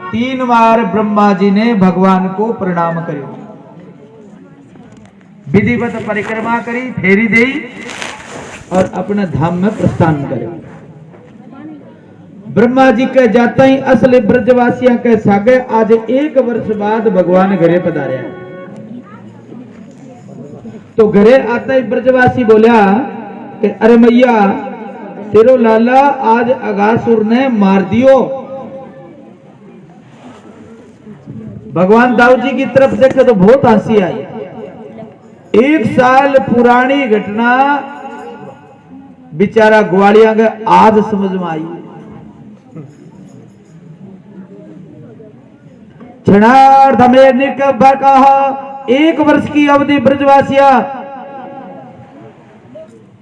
3 बार ब्रह्मा जी ने भगवान को प्रणाम करो, विधिवत परिक्रमा करी, फेरी दी और अपने धाम में प्रस्थान करे। ब्रह्मा जी के जाता ही असली ब्रजवासियों के सागे आज 1 वर्ष बाद भगवान घरे पधारे। तो घरे आता ही ब्रजवासी बोलिया कि अरे मैया तेरो लाला आज अगासुर ने मार दियो। भगवान दाऊद जी की तरफ देखे तो बहुत हंसी आई। 1 साल पुरानी घटना बेचारा ग्वालिया के आज समझ में आई। क्षणार्ध में निकब कहा 1 वर्ष की अवधि ब्रजवासिया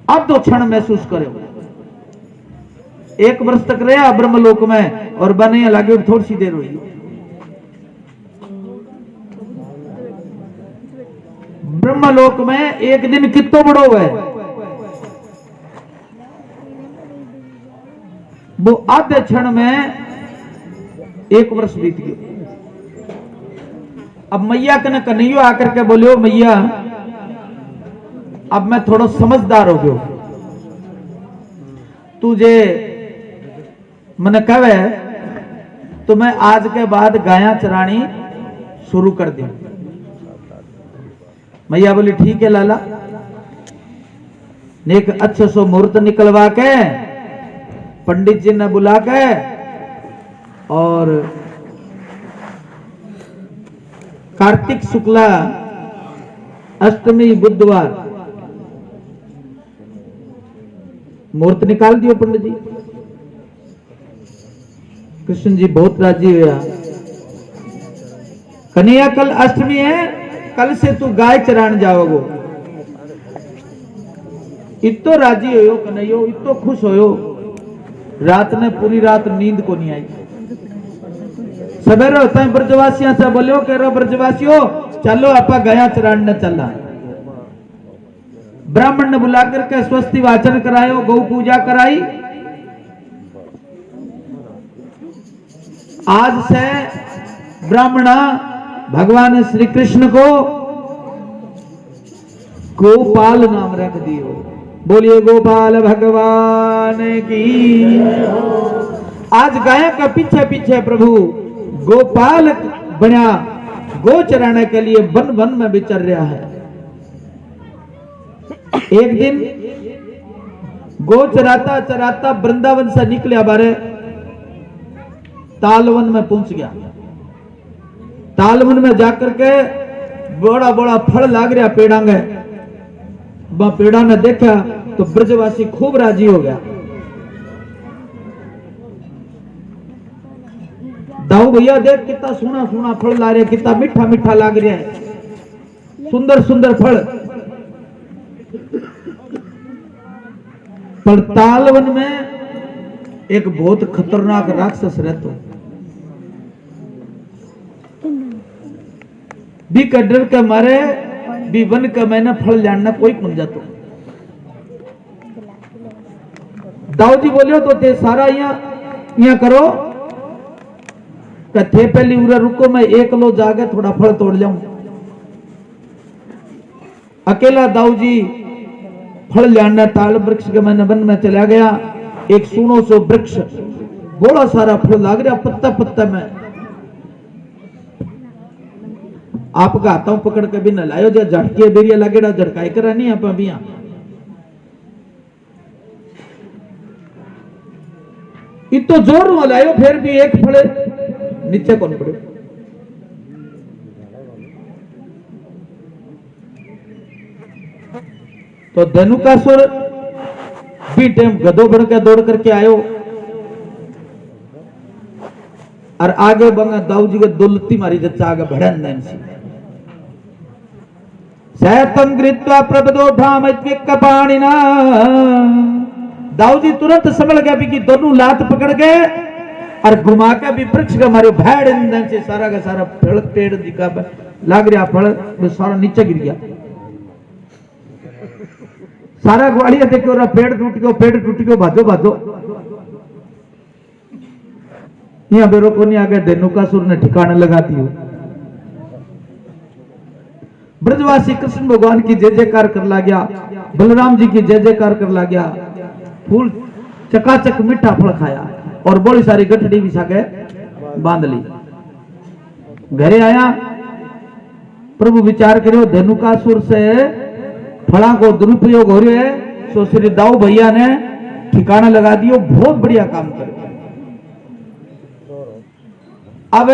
अब तो क्षण महसूस करो। 1 वर्ष तक रहा ब्रह्मलोक में और बने लगे थोड़ी सी देर हुई। ब्रह्मलोक में एक दिन कितो बड़ो है, वो आधे क्षण में 1 वर्ष बीत गया। अब मैया कने कन्हैया आकर के बोलियो मैया अब मैं थोड़ा समझदार हो गयो, तुझे मैंने कहे तो मैं आज के बाद गाया चरानी शुरू कर दी। मैया बोली ठीक है लाला। एक अच्छे सो मुहूर्त निकलवा के पंडित जी ने बुला के और कार्तिक शुक्ला अष्टमी बुधवार मुहूर्त निकाल दियो पंडित जी। कृष्ण जी बहुत राजी हुआ। कन्हैया कल अष्टमी है, कल से तू गाय चराने जाओगो। इतो राजी हो कन्हैयो, इतो खुश हो। रात ने पूरी रात नींद को नहीं आई। सवेरे होता है ब्रजवासियों से बोलो कह रहे ब्रजवासियों चलो आपा गया चराने चलना। ब्राह्मण ने बुला करके स्वस्ति वाचन करायो, गौ पूजा कराई। आज से ब्राह्मणा भगवान श्री कृष्ण को गोपाल नाम रख दियो। बोलिए गोपाल भगवान की। आज गाय का पीछे पीछे प्रभु गोपाल बना गो चराने के लिए वन वन में विचर रहा है। एक दिन गो चराता चराता वृंदावन से निकले बारे तालवन में पहुंच गया। तालवन में जाकर के बड़ा बड़ा फल लाग रहा पेड़ा में। पेड़ा ने देखा तो ब्रजवासी खूब राजी हो गया। दाऊ भैया देख कितना सोना सोना फल ला रहे, कितना मीठा मीठा लाग रहा है, सुंदर सुंदर फल। पर तालवन में एक बहुत खतरनाक राक्षस रहता भी डर के मारे भी वन के मैंने फल जानना कोई कौन जातो। दाऊ जी बोलियो तो ते सारा यहाँ करो थे पहली उरे रुको, मैं 1 लो जाके थोड़ा फल तोड़ जाऊं। अकेला दाऊ जी फल लाना ताल वृक्ष के मैंने वन में चला गया। एक सुनो सो वृक्ष बड़ा सारा फल लाग रहा पत्ता पत्ता में। आपका हाथों पकड़ के भी न लायो जो झटके बेरिया लगेड़ा झटकाई करा नहीं आप अभी। इतो जोर में लायो फिर भी एक फल नीचे कौन पड़े। तो धनुकासुर भी टाइम गधो बन के दौड़ करके आयो और आगे बंगा दाऊ जी के दुलती मारी जच्चा आगे बढ़न नैन सी सैतम गृत्वा प्रबदो धामित्विक पाणिना। दाऊ जी तुरंत संभल गया भी कि दोनों लात पकड़ गए और घुमा के भी वृक्ष का मारे भैड़ इंधन से सारा का सारा फल पेड़ दिखा लाग रहा फल वो सारा नीचे गिर गया। सारा ग्वालिया देखो, पेड़ टूट गयो, भाजो भाजो। यहाँ बेरो को नहीं आगे धेनुकासुर ने ठिकाना लगा दियो। ब्रजवासी कृष्ण भगवान की जय जयकार कर ला गया, बलराम जी की जय जयकार कर ला गया, फूल चकाचक मीठा फल खाया और बड़ी सारी गठड़ी भी सागे बांध ली। घरे आया, प्रभु विचार करो धेनुकासुर से फला को दुरुपयोग हो रहे है, तो श्री दाऊ भैया ने ठिकाना लगा दियो, बहुत बढ़िया काम करे। अब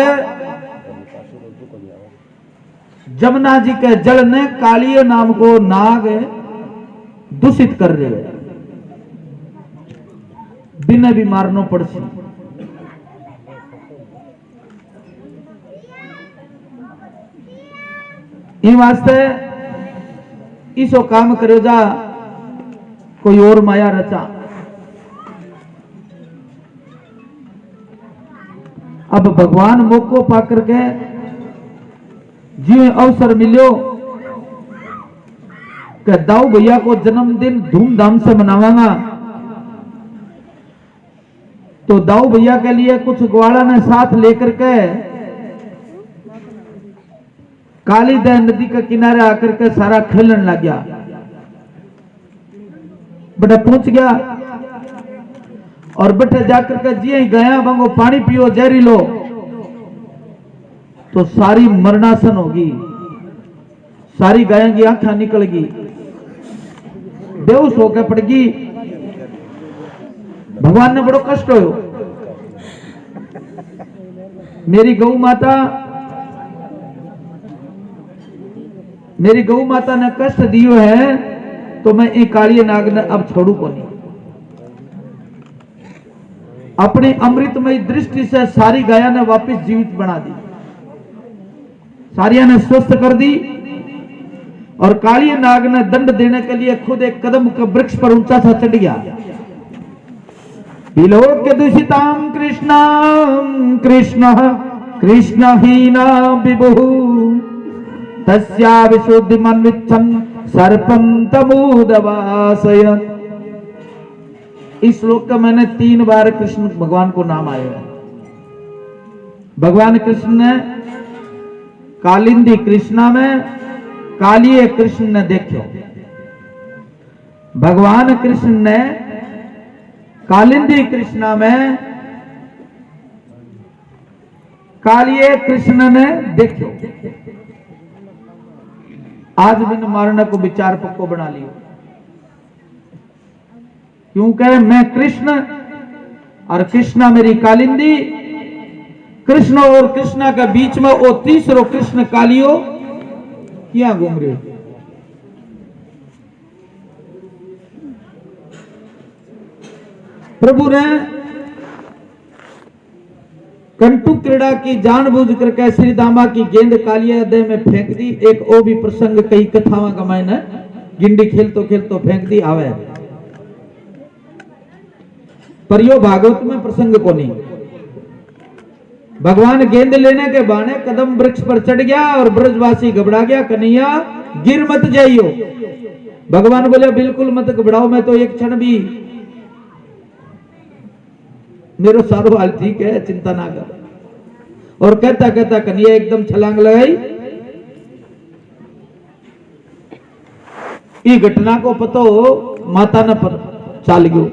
जमुना जी के जल ने कालिय नाम को नाग दूषित कर रहे हैं, बिना भी मारनो पड़सी। इन वास्ते इसो काम करो जा कोई और माया रचा। अब भगवान मौको पाकर के जी अवसर मिलो कि दाऊ भैया को जन्मदिन धूमधाम से मनावांगा, तो दाऊ भैया के लिए कुछ ग्वाला ने साथ लेकर के कालीदह नदी के किनारे आकर के सारा खेलने लग गया। बेटा पहुंच गया और बेटे जाकर के जी गया बंगो पानी पियो जहरी लो, तो सारी मरणासन होगी, सारी गायों की आंखें निकलगी, बेहोश होकर पड़गी। भगवान ने बड़ो कष्ट हो। मेरी गौ माता ने कष्ट दियो है, तो मैं एक कालिय नाग ने अब छोड़ू को नहीं। अपनी अमृतमयी दृष्टि से सारी गाया ने वापस जीवित बना दी, सारिया ने स्वस्थ कर दी, और कालिय नाग ने दंड देने के लिए खुद एक कदम के वृक्ष पर ऊंचा सा चढ़ गया। विलोक्य दूषिताम कृष्णाम कृष्ण कृष्ण हीना विभु तस्या विशुद्धि मन्विच्छन् सर्पम तमूदवासय। इस श्लोक का मैंने 3 बार कृष्ण भगवान को नाम आया है। भगवान कृष्ण ने कालिंदी कृष्णा में कालिय कृष्ण ने देखो, भगवान कृष्ण ने कालिंदी कृष्णा में कालिय कृष्ण ने देखो। आज बिन मारने को विचार पक्को बना लियो, क्योंकि मैं कृष्ण और कृष्णा मेरी कालिंदी, कृष्ण और कृष्णा के बीच में वो तीसरो कृष्ण कालियो क्या घूम रहे। प्रभु ने कंटू क्रीड़ा की जानबूझ करके श्री दामा की गेंद कालिया देह में फेंक दी। एक ओ भी प्रसंग कई कथाओं का मैंने गिंडी खेलतो खेलतो फेंक दी आवे, पर यो भागवत में प्रसंग को नहीं। भगवान गेंद लेने के बहाने कदम वृक्ष पर चढ़ गया और ब्रजवासी घबरा गया, कन्हैया गिर मत जाइयो। भगवान बोले बिल्कुल मत घबराओ, मैं तो एक क्षण भी, मेरो सारो हाल ठीक है, चिंता ना कर। और कहता कहता कन्हैया एकदम छलांग लगाई। ये घटना को पतो माता ने पर चाल गयो,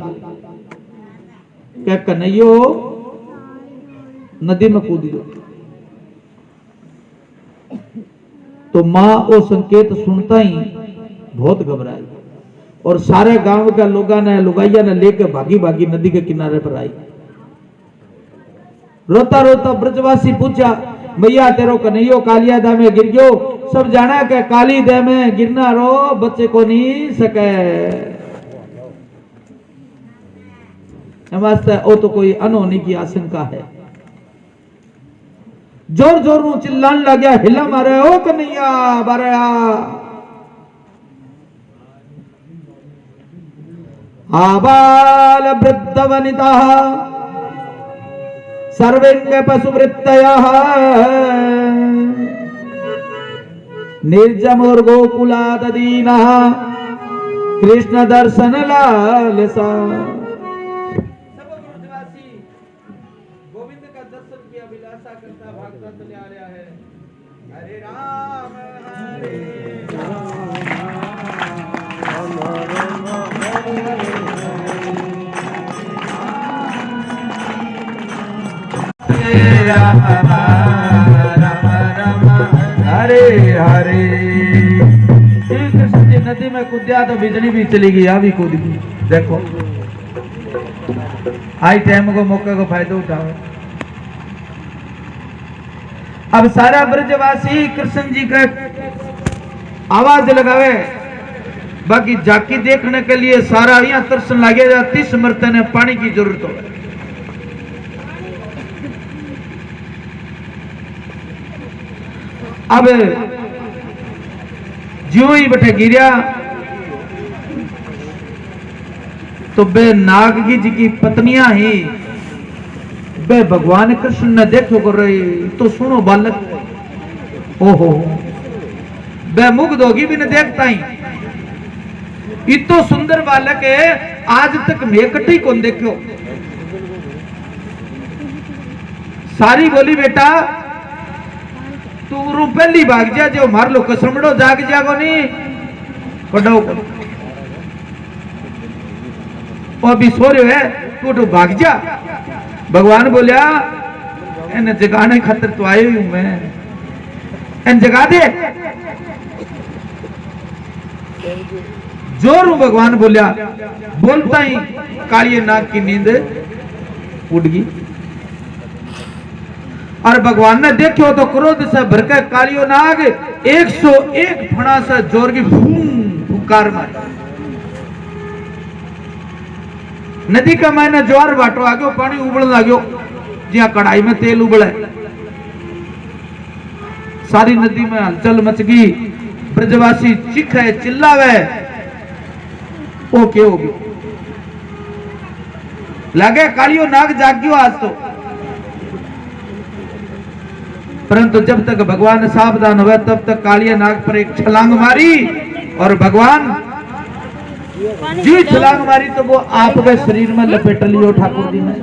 क्या कन्हैयो नदी में कूद गयो। तो मां वो संकेत सुनता ही बहुत घबराई और सारे गांव के लोगों ने लुगाइया ने लेकर भागी भागी नदी के किनारे पर आई। रोता रोता ब्रजवासी पूछा, भैया तेरो कन्हैयो कालिया दह में गिर गयो। सब जाना के काली दह में गिरना रो बच्चे को नहीं सके, वास्ते वो तो कोई अनहोनी की आशंका है। जोर जोर में चिल्लाने लग गया, हिला मारे ओ कन्हैया बारे आबाल वृद्ध वनिता सर्वेंग पशुवृत्तयः निर्जमोर गोकुलादीनः कृष्ण दर्शन लालसा। गोविंद का करता भागता चले आ रहा है। हरे राम हरे राम हरे हरे। श्री कृष्ण जी नदी में कूद्या तो बिजली भी चली गई, आ भी कूद गई। देखो आई टाइम को मौके को फायदा उठाओ। अब सारा ब्रजवासी कृष्ण जी का आवाज लगावे, बाकी जाकी देखने के लिए सारा यहाँ तरसन लगे जाती समर्थन है, पानी की जरूरत हो। अब ज्यों ही बटे गिरिया तो बे नागजी जी की पत्नियां ही बे भगवान कृष्ण ने देखो कर रही तो सुनो बालक, ओहो बे मुग्ध होगी भी न देखता ही, इतो सुंदर बालक है आज तक मैं कटी कौन देखो। सारी बोली बेटा तू रू पहली भाग जा, जो मार लो कसमड़ो जाग जागो नहीं कड़ो और भी सो रहे है तू भाग जा। भगवान बोलिया इन जगाने खातिर तो आयो हूं मैं, इन जगा दे। जोर हूं भगवान बोलिया, बोलता ही कालिये नाग की नींद उड़ गई। और भगवान ने देखो तो क्रोध से भरकर कालियो नाग 101 फणा से जोर की फुकार मारी। नदी का मैंने ज्वार बाटो आ गयो, पानी उबलने लग्यो, जिया कढ़ाई में तेल उबले। सारी नदी में हलचल मच गई, ब्रजवासी चीखे चिल्लावे, ओ क्या हो गयो? लगे कालियो नाग जाग गयो आज तो। परंतु जब तक भगवान सावधान हुए तब तक कालिया नाग पर एक छलांग मारी और भगवान जी छलांग मारी तो वो आपके शरीर में लपेट लियो ठाकुर जी ने।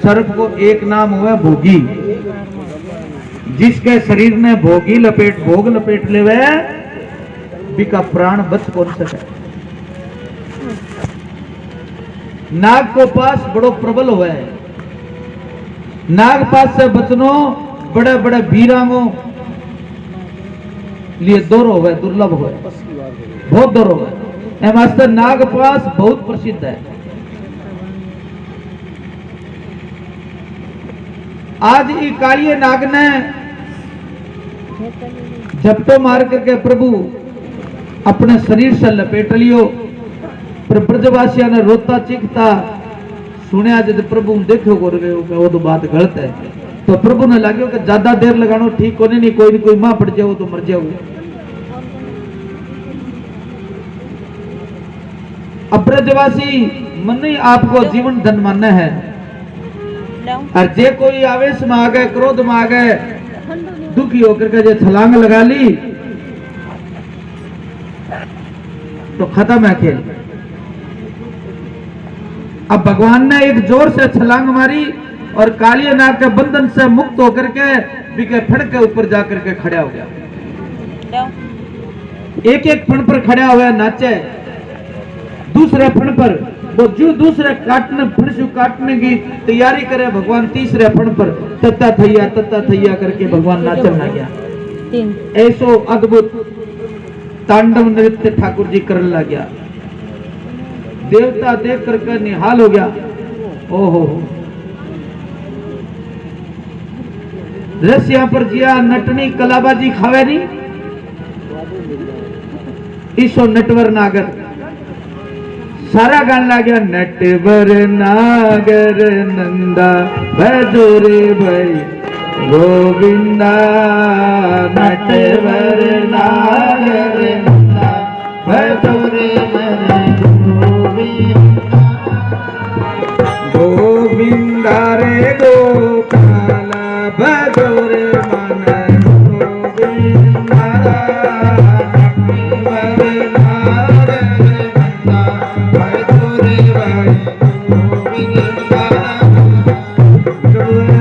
सर्प को एक नाम हुआ भोगी, जिसके शरीर ने भोगी लपेट भोग लपेट ले वे बिका प्राण बच कौन सके। नाग को पास बड़ो प्रबल हुआ है, नाग पास से बचनो बड़े बड़े वीरांगों लिए दोरो हुआ, दुर्लभ हुआ, बहुत दोरो हुआ। मास्टर नाग पास बहुत प्रसिद्ध है। आज ये कालिये नाग ने झपटो मार करके प्रभु अपने शरीर से लपेट लियो, पर ब्रजवासियों ने रोता चीखता सुने। जब प्रभु देखो वो तो बात गलत है, तो प्रभु ने लगे कि ज्यादा देर लगानो ठीक होने नहीं, कोई मां पड़ जाओ तो मर जाओ। अब ब्रजवासी मन ही आपको जीवन धन मानना है, और जे कोई आवेश में आ गए, क्रोध में आ गए, दुखी होकर के जो छलांग लगा ली तो खत्म है खेल। अब भगवान ने एक जोर से छलांग मारी और कालिये नाग के बंधन से मुक्त होकर के बिके फड़ के ऊपर जाकर के खड़ा हो गया। एक एक फण पर खड़ा हुआ नाचे, दूसरे फण पर वो जो दूसरे काटने की तैयारी करे, भगवान तीसरे फण पर तत्ता थैया करके भगवान नाचन लग गया। ऐसो अद्भुत तांडव नृत्य ठाकुर जी करने लग गया। देवता देख करके निहाल हो गया। ओहो रस यहाँ पर जिया नटनी कलाबाजी खावे नहीं, ईसो नटवर नागर सारा गान ला गया। नटवर नागर नंदा भजोरे भाई गोविंदा, नटवर नागर नंदा भजोरे गोविंदा रे गोपाला भजोरे मन गोविंदा, नटवर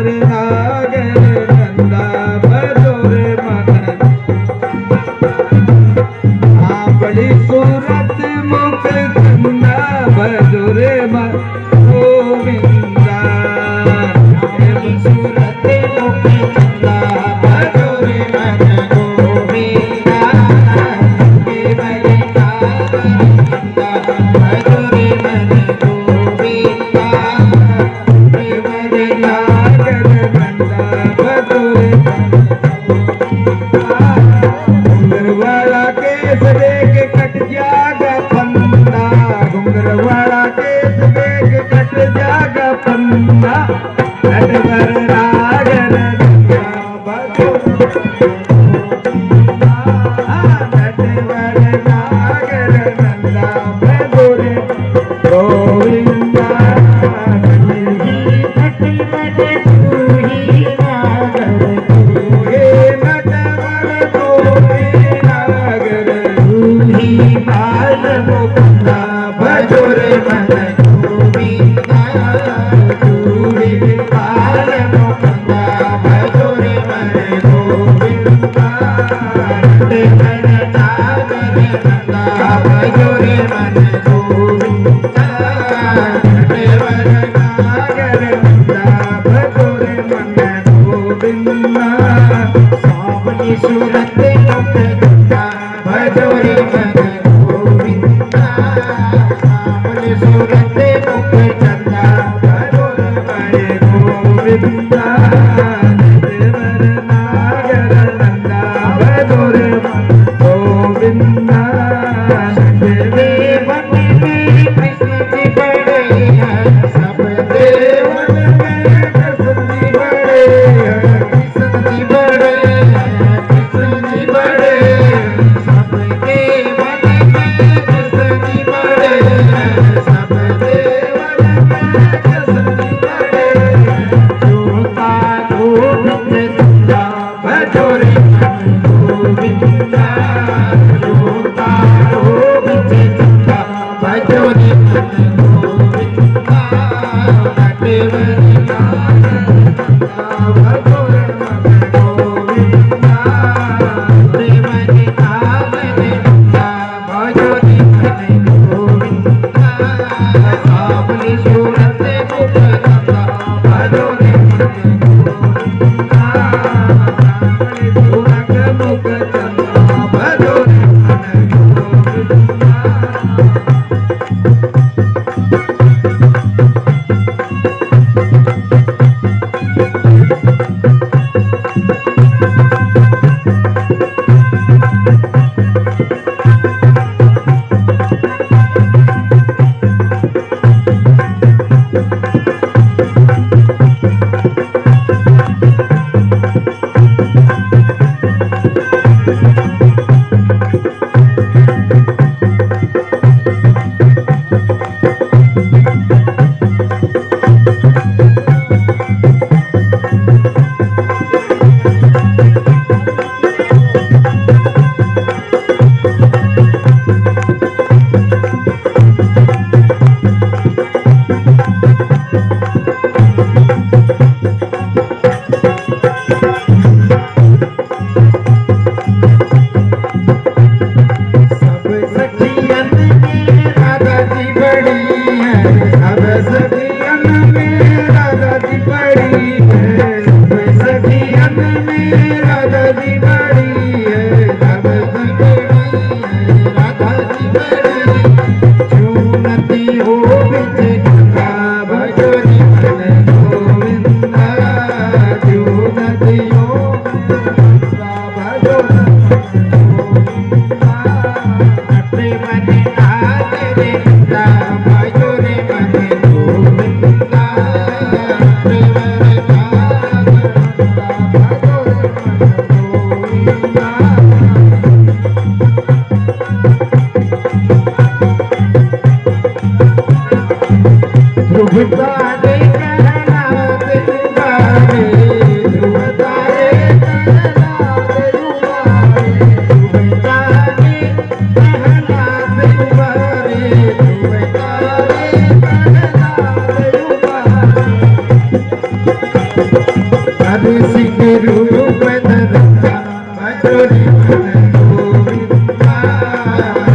हरि सिंह रूप धरता भजोरे मन गोविंदा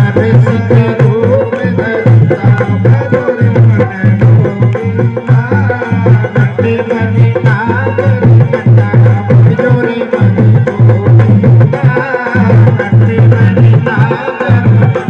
हरि सिंह रूप धरता भजोरे मन गोविंदा नटे मणि नागर कंडा भजोरे मन गोविंदा नटे मणि नागर कंडा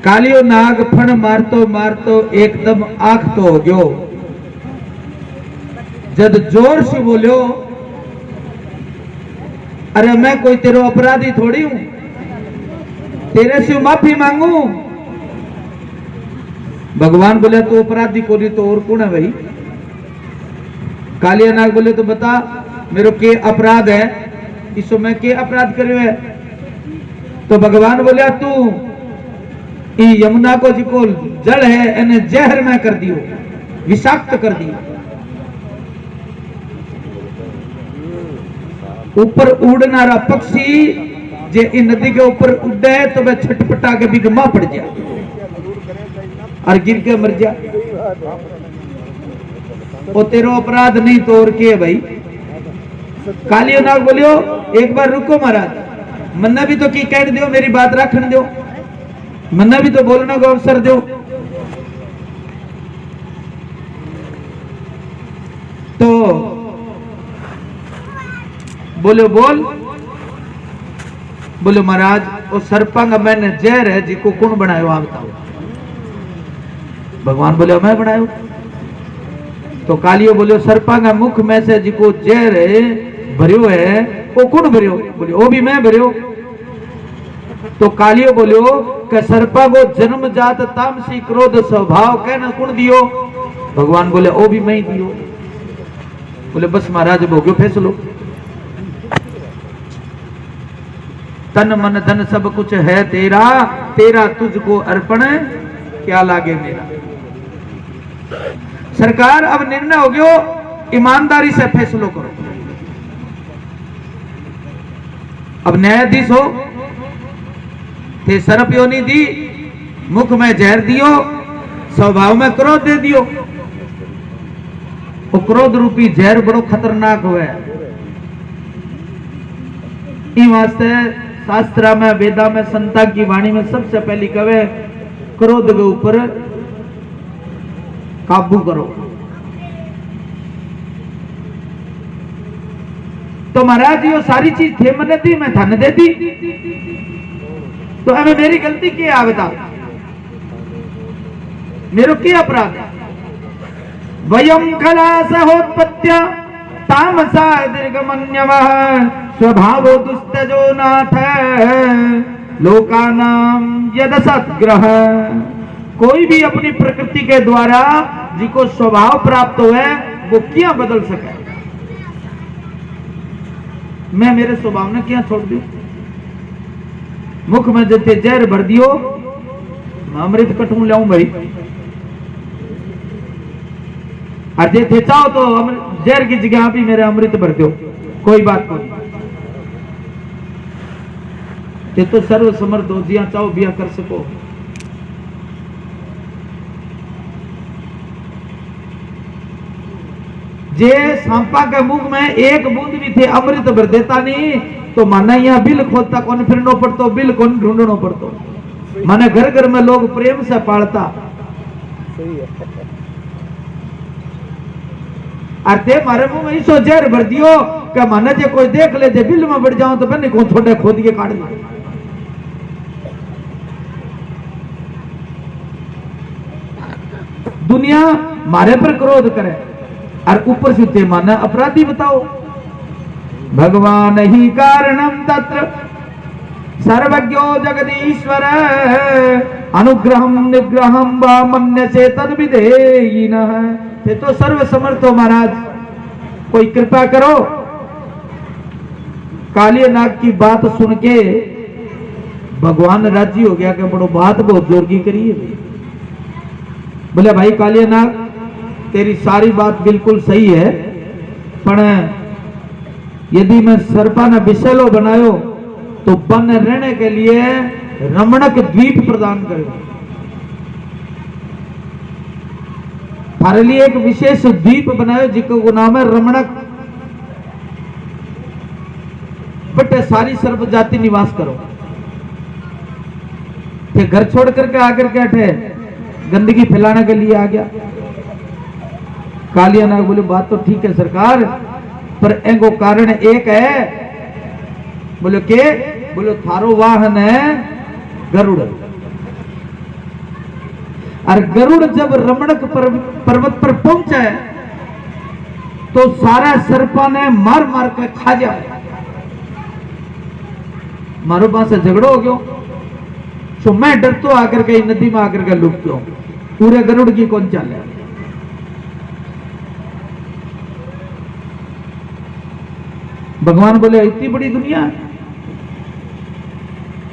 कालियो नाग फण मारतो मारतो एकदम आंख तो हो गयो। जद जोर से बोलियो, अरे मैं कोई तेरो अपराधी थोड़ी हूं, तेरे से माफी मांगू। भगवान बोले तो अपराधी को नहीं तो और कौन है भाई? कालिया नाग बोले तो बता मेरो के अपराध है, इसो मैं के अपराध करियो है? तो भगवान बोलिया तू यमुना को जिको जल है इन्हें जहर में कर दियो, विषाक्त कर दियो। ऊपर उड़नारा पक्षी जे इन नदी के ऊपर उड़े तो वह छटपटा के भी गमा पड़ जाए और गिर के मर जाए। वो तेरो अपराध नहीं तो और के भाई? कालियो नाग बोलियो एक बार रुको महाराज, मन्ना भी तो की कह दो, मेरी बात रखन दो, मन्ना भी तो बोलने को अवसर दो। तो बोलो बोल। बोलो महाराज वो सर्पांग मैंने जहर है जिको कौन बनायो आप बताओ? भगवान बोले मैं बनायो। तो कालियो बोलो सर्पांग मुख में से जिको जहर है भरियो है वो कौन भरियो? बोले वो भी मैं भरियो। तो कालियो बोलियो कि सर्पा को जन्म जात तामसी क्रोध स्वभाव कहना कौन दियो? भगवान बोले ओ भी मैं ही दियो। बोले बस महाराज हो गयो फैसलो। तन मन धन सब कुछ है तेरा, तेरा तुझको अर्पण क्या लागे मेरा। सरकार अब निर्णय हो गयो, ईमानदारी से फैसलो करो। अब न्यायाधीश हो थे, सर्प योनि दी, मुख में जहर दियो, स्वभाव में क्रोध दे दियो। वो क्रोध रूपी जहर बड़ो खतरनाक हुआ है। वास्ते शास्त्रा में, वेदा में, संता की वाणी में सबसे पहली कवे क्रोध के ऊपर काबू करो। तो महाराज ये सारी चीज थे मैंने दी, मैं धन दे दी, तो हमें मेरी गलती क्या है बता, मेरे क्या अपराध है। वयम खला सहोत्पत्त्या तामसा दीर्घमन्यवः स्वभावो दुस्तजो नाथ लोकानाम यद सद्ग्रह। कोई भी अपनी प्रकृति के द्वारा जिको स्वभाव प्राप्त हुआ वो क्या बदल सके। मैं मेरे स्वभाव ने क्या छोड़ दी, मुख में जैसे जहर भर दियो, मैं अमृत कटू लाऊं भाई। और जे चाहो तो जहर की जगह भी मेरे अमृत भर दो, कोई बात नहीं। ये तो सर्व समर्थ हो, जिया चाहो बिया कर सको। जे सांपा के मुंह में एक बूंद भी थे अमृत भर देता नहीं, तो माना यहाँ बिल खोदता कौन फिरनो पड़तो, बिल कौन ढूंढनो पड़तो। माने घर घर में लोग प्रेम से पालता। अरे मारे मुंह में इसो जहर भर दियो कि माने जे कोई देख ले, जे बिल में बढ़ जाओ तो मैंने कौन छोटे खोद के काट दी। दुनिया मारे पर क्रोध करे और ऊपर से माना अपराधी बताओ। भगवान ही कारणम तत्र सर्वज्ञो जगदीश्वर अनुग्रहम निग्रहम वा मन्यसे तद्विधेयिनः। ये तो सर्व समर्थ हो महाराज, कोई कृपा करो। कालिया नाग की बात सुन के भगवान राजी हो गया कि बड़ो बात बहुत जोर की करिए। बोले भाई कालिया नाग तेरी सारी बात बिल्कुल सही है, पर यदि मैं सर्पा ने विषैलो बनायो तो वन रहने के लिए रमणक द्वीप प्रदान करेगा। हमारे लिए एक विशेष द्वीप बनायो जिसको नाम है रमणक, बट सारी सर्प जाति निवास करो। फिर घर छोड़ करके आकर के अठे गंदगी फैलाने के लिए आ गया। कालिया नाग बोले बात तो ठीक है सरकार, पर एगो कारण एक है। बोले के? बोले थारो वाहन है गरुड़, और गरुड़ जब रमणक पर्वत पर पहुंचे तो सारा सर्पा ने मार मार के खा जाए। मारो पास से झगड़ो हो गयो, तो मैं डर तो आकर के नदी में आकर के लुट गयो। पूरे गरुड़ की कौन चाल है। भगवान बोले इतनी बड़ी दुनिया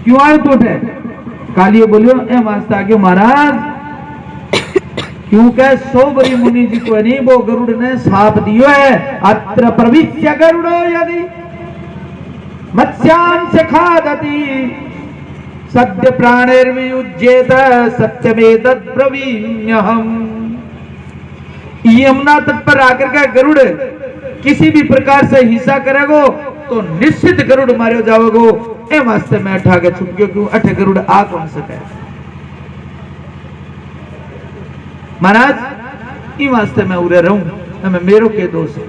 क्यों आए तो उठे? कालियो बोलियो ए वास्ता क्यों महाराज, क्योंकि 100 बड़ी मुनि जी को नहीं वो गरुड़ ने साप दियो है। अत्र प्रविश्य गरुड़ो यदि मत्स्यान से खादति सद्य प्राणेर्वियुज्येत सत्यमेतत् ब्रवीम्यहम्। यमुना तट पर आकर का गरुड़ किसी भी प्रकार से हिंसा करेगो तो निश्चित गरुड़ मारो जाओगो। ए वास्ते में अठा के छुप गयो, क्यों अठे गरुड़ आ कौन सके। महाराज ई वास्ते मैं उरे रहूं, हमें मेरो के दोष है,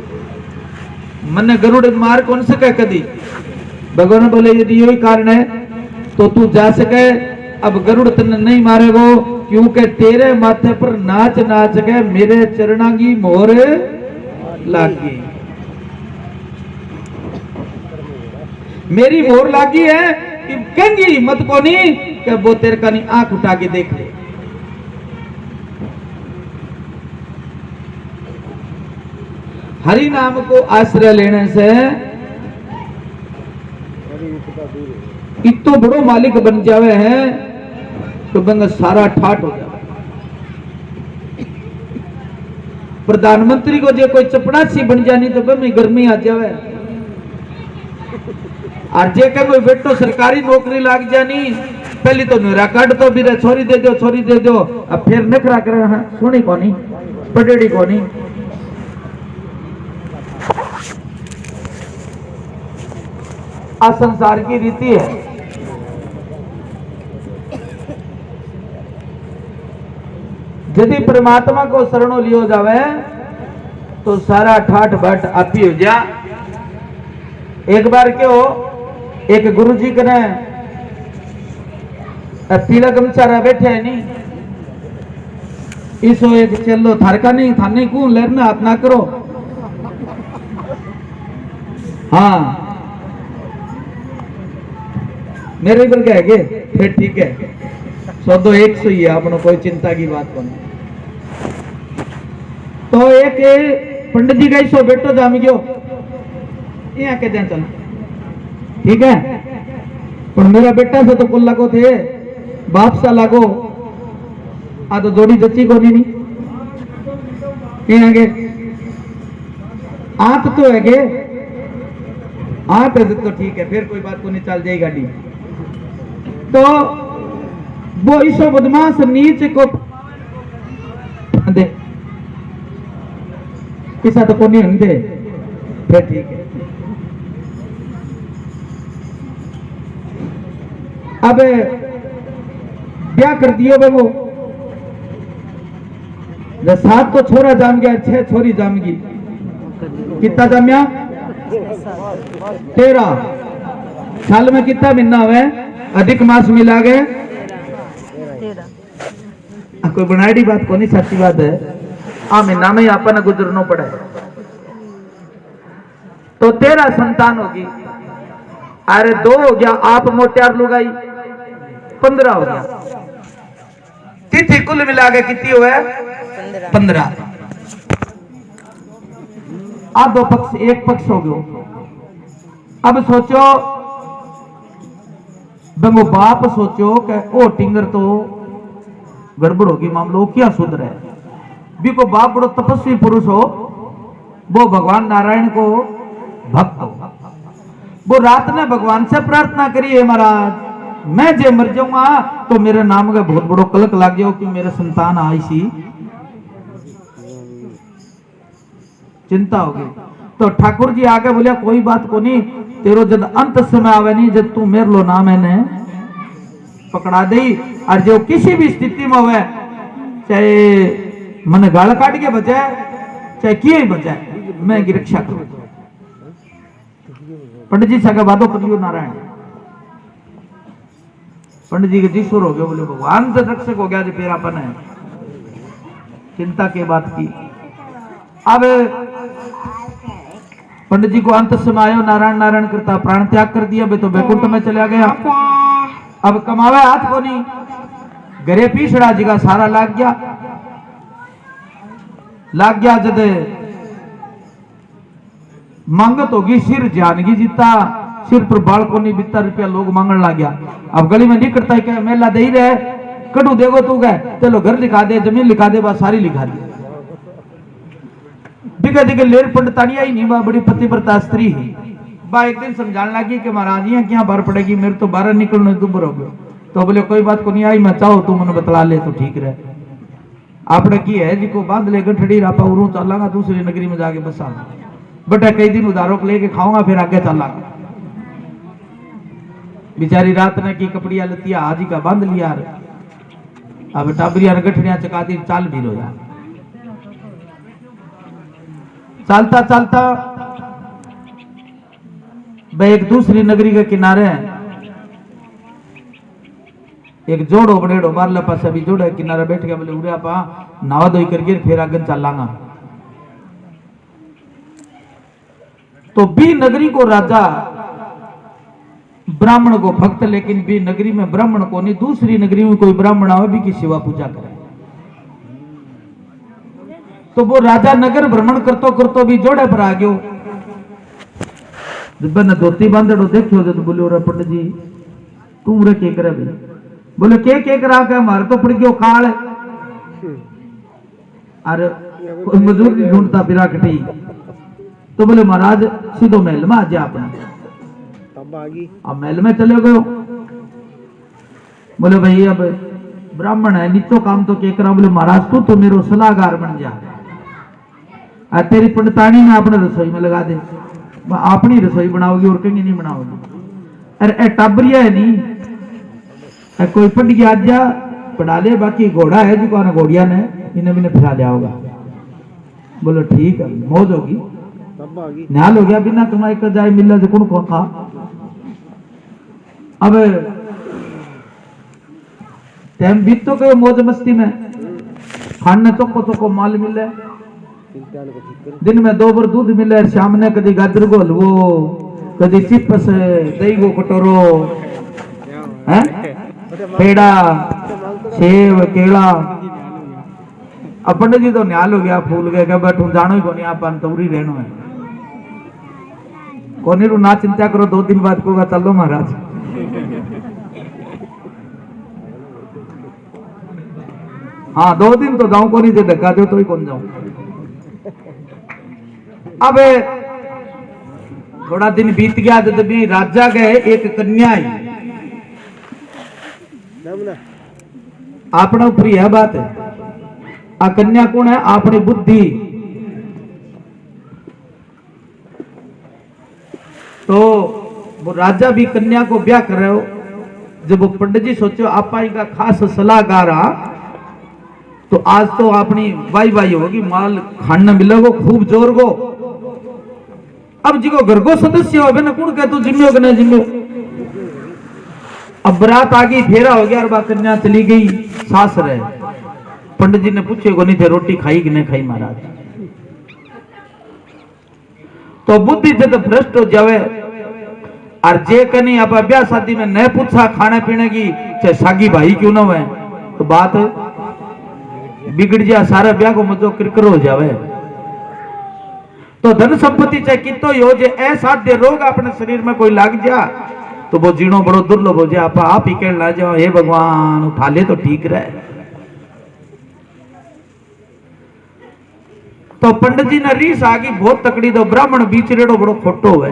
मन्ने गरुड़ मार कौन सके कदी। भगवान बोले यदि यही कारण है तो तू जा सके। अब गरुड़ तने नहीं मारेगो, क्योंकि तेरे माथे पर नाच नाच के मेरे चरणा की मोहर लागी। मेरी मोहर लागी है कि कहेंगी हिम्मत को नहीं कि वो तेरे का नहीं आंख उठा के देख ले। हरि नाम को आश्रय लेने से इतो बड़ो मालिक बन जावे है तो बंगा सारा ठाट हो जावे। प्रधानमंत्री को जो कोई चपड़ासी बन जानी तो बमी गर्मी आ जावे। और जे के कोई बेटो सरकारी नौकरी लाग जानी पहली तो मेरा काट तो भी छोरी दे दो छोरी दे दो, अब फिर नखरा करे हाँ सुनी कोनी पटेड़ी कोनी। आ संसार की रीति है। यदि परमात्मा को शरणों लियो जावे तो सारा ठाठ बाट आप ही हो जा। एक बार क्यों एक गुरुजी कने पीला गमछा रहा बैठे है नहीं, इसो एक चलो थारका नहीं थाने को लेना हाथ ना करो। हाँ मेरे पर कह गए फिर ठीक है, 100 100 ही है, अपनो कोई चिंता की बात को नहीं। तो एक पंडित जी का सो बेटो जाम गयो यहाँ कहते हैं चल ठीक है, पर मेरा बेटा से तो कुल लगो थे बाप सा लागो आ तो जोड़ी जच्ची को नहीं आगे आप तो है गे आप है तो ठीक है, फिर कोई बात को नहीं चल जाएगी गाड़ी। तो वो ईशो बदमाश नीच को दे किसा तो को नहीं दे फिर ठीक है। अब ब्याह कर दियो बे वो 7 तो छोरा जाम गया 6 छोरी जाम गई, कितना जामिया 13 साल में कितना महीना हुआ अधिक मास मिला गए कोई बनाई बात को नहीं सच्ची बात है। आ महीना में अपन गुजरना पड़े तो 13 संतान होगी। अरे 2 हो गया आप मोटियार लुगाई 15 हो गया, तिथि कुल मिला के कितनी हुआ 15। अब 2 पक्ष एक पक्ष हो गयो। अब सोचो बंगो बाप सोचो कि ओ टिंगर तो गड़बड़ होगी मामलो क्या सुधर है भी को बाप बड़ो तपस्वी पुरुष हो, वो भगवान नारायण को भक्त हो, वो रात ने भगवान से प्रार्थना करिए महाराज मैं जे मर जाऊंगा तो मेरे नाम का बहुत बड़ो कलक लग जाओ कि मेरे संतान आई सी चिंता हो गई। तो ठाकुर जी आगे बोलिया कोई बात को नहीं, तेरो जब अंत समय आवे नहीं जब तू मेरे लो नाम है ने पकड़ा दे और जो किसी भी स्थिति में हुए चाहे मन गाल काट के बचाए चाहे किए ही बचाए मैं की रक्षा करूं। पंडित जी सगा बादो करियो नारायण पंडित जी के जीश्वर हो गए, बोले भगवान से रक्षक हो गया जो फिर अपन है चिंता के बात की। अब पंडित जी को अंत समय आयो नारायण नारायण करता प्राण त्याग कर दिया बे तो बैकुंठ में चला गया। अब कमावे हाथ को नहीं घरे पीछड़ा जी का सारा लाग गया जद मांगत होगी सिर जानगी जीता सिर पर बाल को नहीं बीता रुपया लोग मांगने लग गया। अब गली में नहीं करता है क्या मेला दे ही रहे कटू देखो तू गए चलो घर लिखा दे जमीन लिखा दे बस सारी लिखा दी दिखे दिखे लेर पंडितानिया ही नहीं बा बड़ी पतिव्रता स्त्री ही बा एक दिन समझाने लगी कि महाराज यहाँ क्या बार पड़ेगी मेरे तो बाहर निकलने दुबर हो गयो। तो बोले कोई बात को नहीं आई मैं चाहो तू मैंने बतला ले तो ठीक रहे। आपने की है जी को बांध ले गठड़ी रापा उरू चलांगा दूसरी नगरी में जाके बसा बेटा कई दिन उधारों को लेके खाऊंगा फिर आगे चलांगा। बेचारी रात ने की कपड़िया लतिया हाजी का बांध लिया अब टाबरिया गठड़िया चका दी चाल भी लो यार। चलता चलता भाई एक दूसरी नगरी के किनारे एक जोड़ो बड़ेड़ो बारले पास अभी जोड़े किनारे बैठ गया बोले उड़े पा नवा धोई करके फिर आगे चलांगा। तो बी नगरी को राजा ब्राह्मण को भक्त लेकिन बी नगरी में ब्राह्मण को नहीं दूसरी नगरी में कोई ब्राह्मण आवे भी की सेवा पूजा करे। तो वो राजा नगर भ्रमण करतो करतो भी जोड़े पर आ गयो जब न धोती बांधड़ो देखियो तो बोलो रे पंडित जी तू रे के करे भाई? बोले के करा के मारे तो पड़ गयो काल। अरे कोई मजदूर की ढूंढता फिरा कटी। तो बोले महाराज सीधो महल में आ जा अपना। अब महल में चले गयो। बोले भाई अब ब्राह्मण है नीचो काम तो के करा? बोले महाराज तू तो मेरो सलाहकार बन जा, तेरी पंडितानी में अपने रसोई में लगा दे, अपनी रसोई बनाओगी और कहीं नहीं बनाओगी। अरे ए टाबरिया है नहीं, कोई पंड की आज जा पढ़ा ले, बाकी घोड़ा है जो कौन घोड़िया ने इन्हें भी फिरा लिया होगा। बोलो ठीक है, मौज होगी, न्याल हो गया। बिना तुम्हारे कर जाए मिलने से कौन खा। अब टाइम बीत तो गए मौज मस्ती में, खाने चोको माल मिले, दिन में 2 बार दूध मिले, शाम ने कभी गाजर को हलवो, कभी चिप्स, दही को कटोरो, है पेड़ा, सेव, केला। अब पंडित जी तो न्याल हो गया, फूल गए क्या बैठू जानो ही कोनी, आप तौरी रहनो है कोनी रू ना चिंता करो, 2 दिन बाद को चलो महाराज। हाँ 2 दिन तो जाऊं कोनी, से धक्का दो तो ही कौन जाऊं। अब थोड़ा दिन बीत गया, जब भी राजा गए एक कन्या आई, अपना ऊपर यह बात है। आ कन्या कौन है? अपनी बुद्धि। तो वो राजा भी कन्या को ब्याह कर रहे हो। जब वो पंडित जी सोचो आप का खास सलाहकार, तो आज तो अपनी वाई होगी, माल खाना मिलेगा खूब जोर को। अब जी को घर को सदस्य हो ना कौन कह तू जिम्मे हो जिम्मे। अब बरात आ गई, फेरा हो गया, और कन्या चली गई सास रहे। पंडित जी ने पूछे को नहीं थे रोटी खाई कि नहीं खाई महाराज। तो बुद्धि जब भ्रष्ट हो जावे, और जे कनी अब ब्याह शादी में न पूछा खाने पीने की, चाहे सागी भाई क्यों ना हुए, तो बात बिगड़ जा, सारे ब्याह को मजो किरकिर हो जावे। तो धन संपत्ति चाहे कितो ही हो, जे असाध्य रोग अपने शरीर में कोई लाग जा, तो वो जीणो बड़ो दुर्लभ हो जाए। आप ही कह ला जाओ हे भगवान उठा ले तो ठीक रहे। तो पंडित जी ने रीस आ गई बहुत तकड़ी, तो ब्राह्मण बीच रेड़ो बड़ो खोटो है।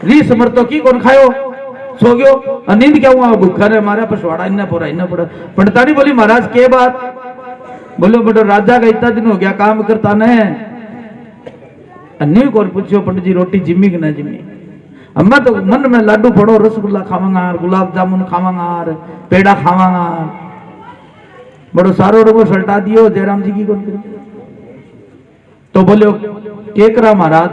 रीस मर तो की कौन खायो, सो गयो, नींद क्या हुआ भूखा रे मारा पछवाड़ा इन्ना पड़ा। पंडितानी बोली महाराज के बात? बोलो बड़ो राजा का इतना दिन हो गया काम करता ने, अन्य कौन पूछो पंडित जी रोटी जिम्मी कि ना जिम्मी। अम्मा तो मन में लाडू पड़ो, रसगुल्ला खावांगा, गुलाब जामुन खावांगा, पेड़ा खावांगा, बड़ो सारो रोगो सल्टा दियो जयराम जी की कौन करो। तो बोलो के करा महाराज?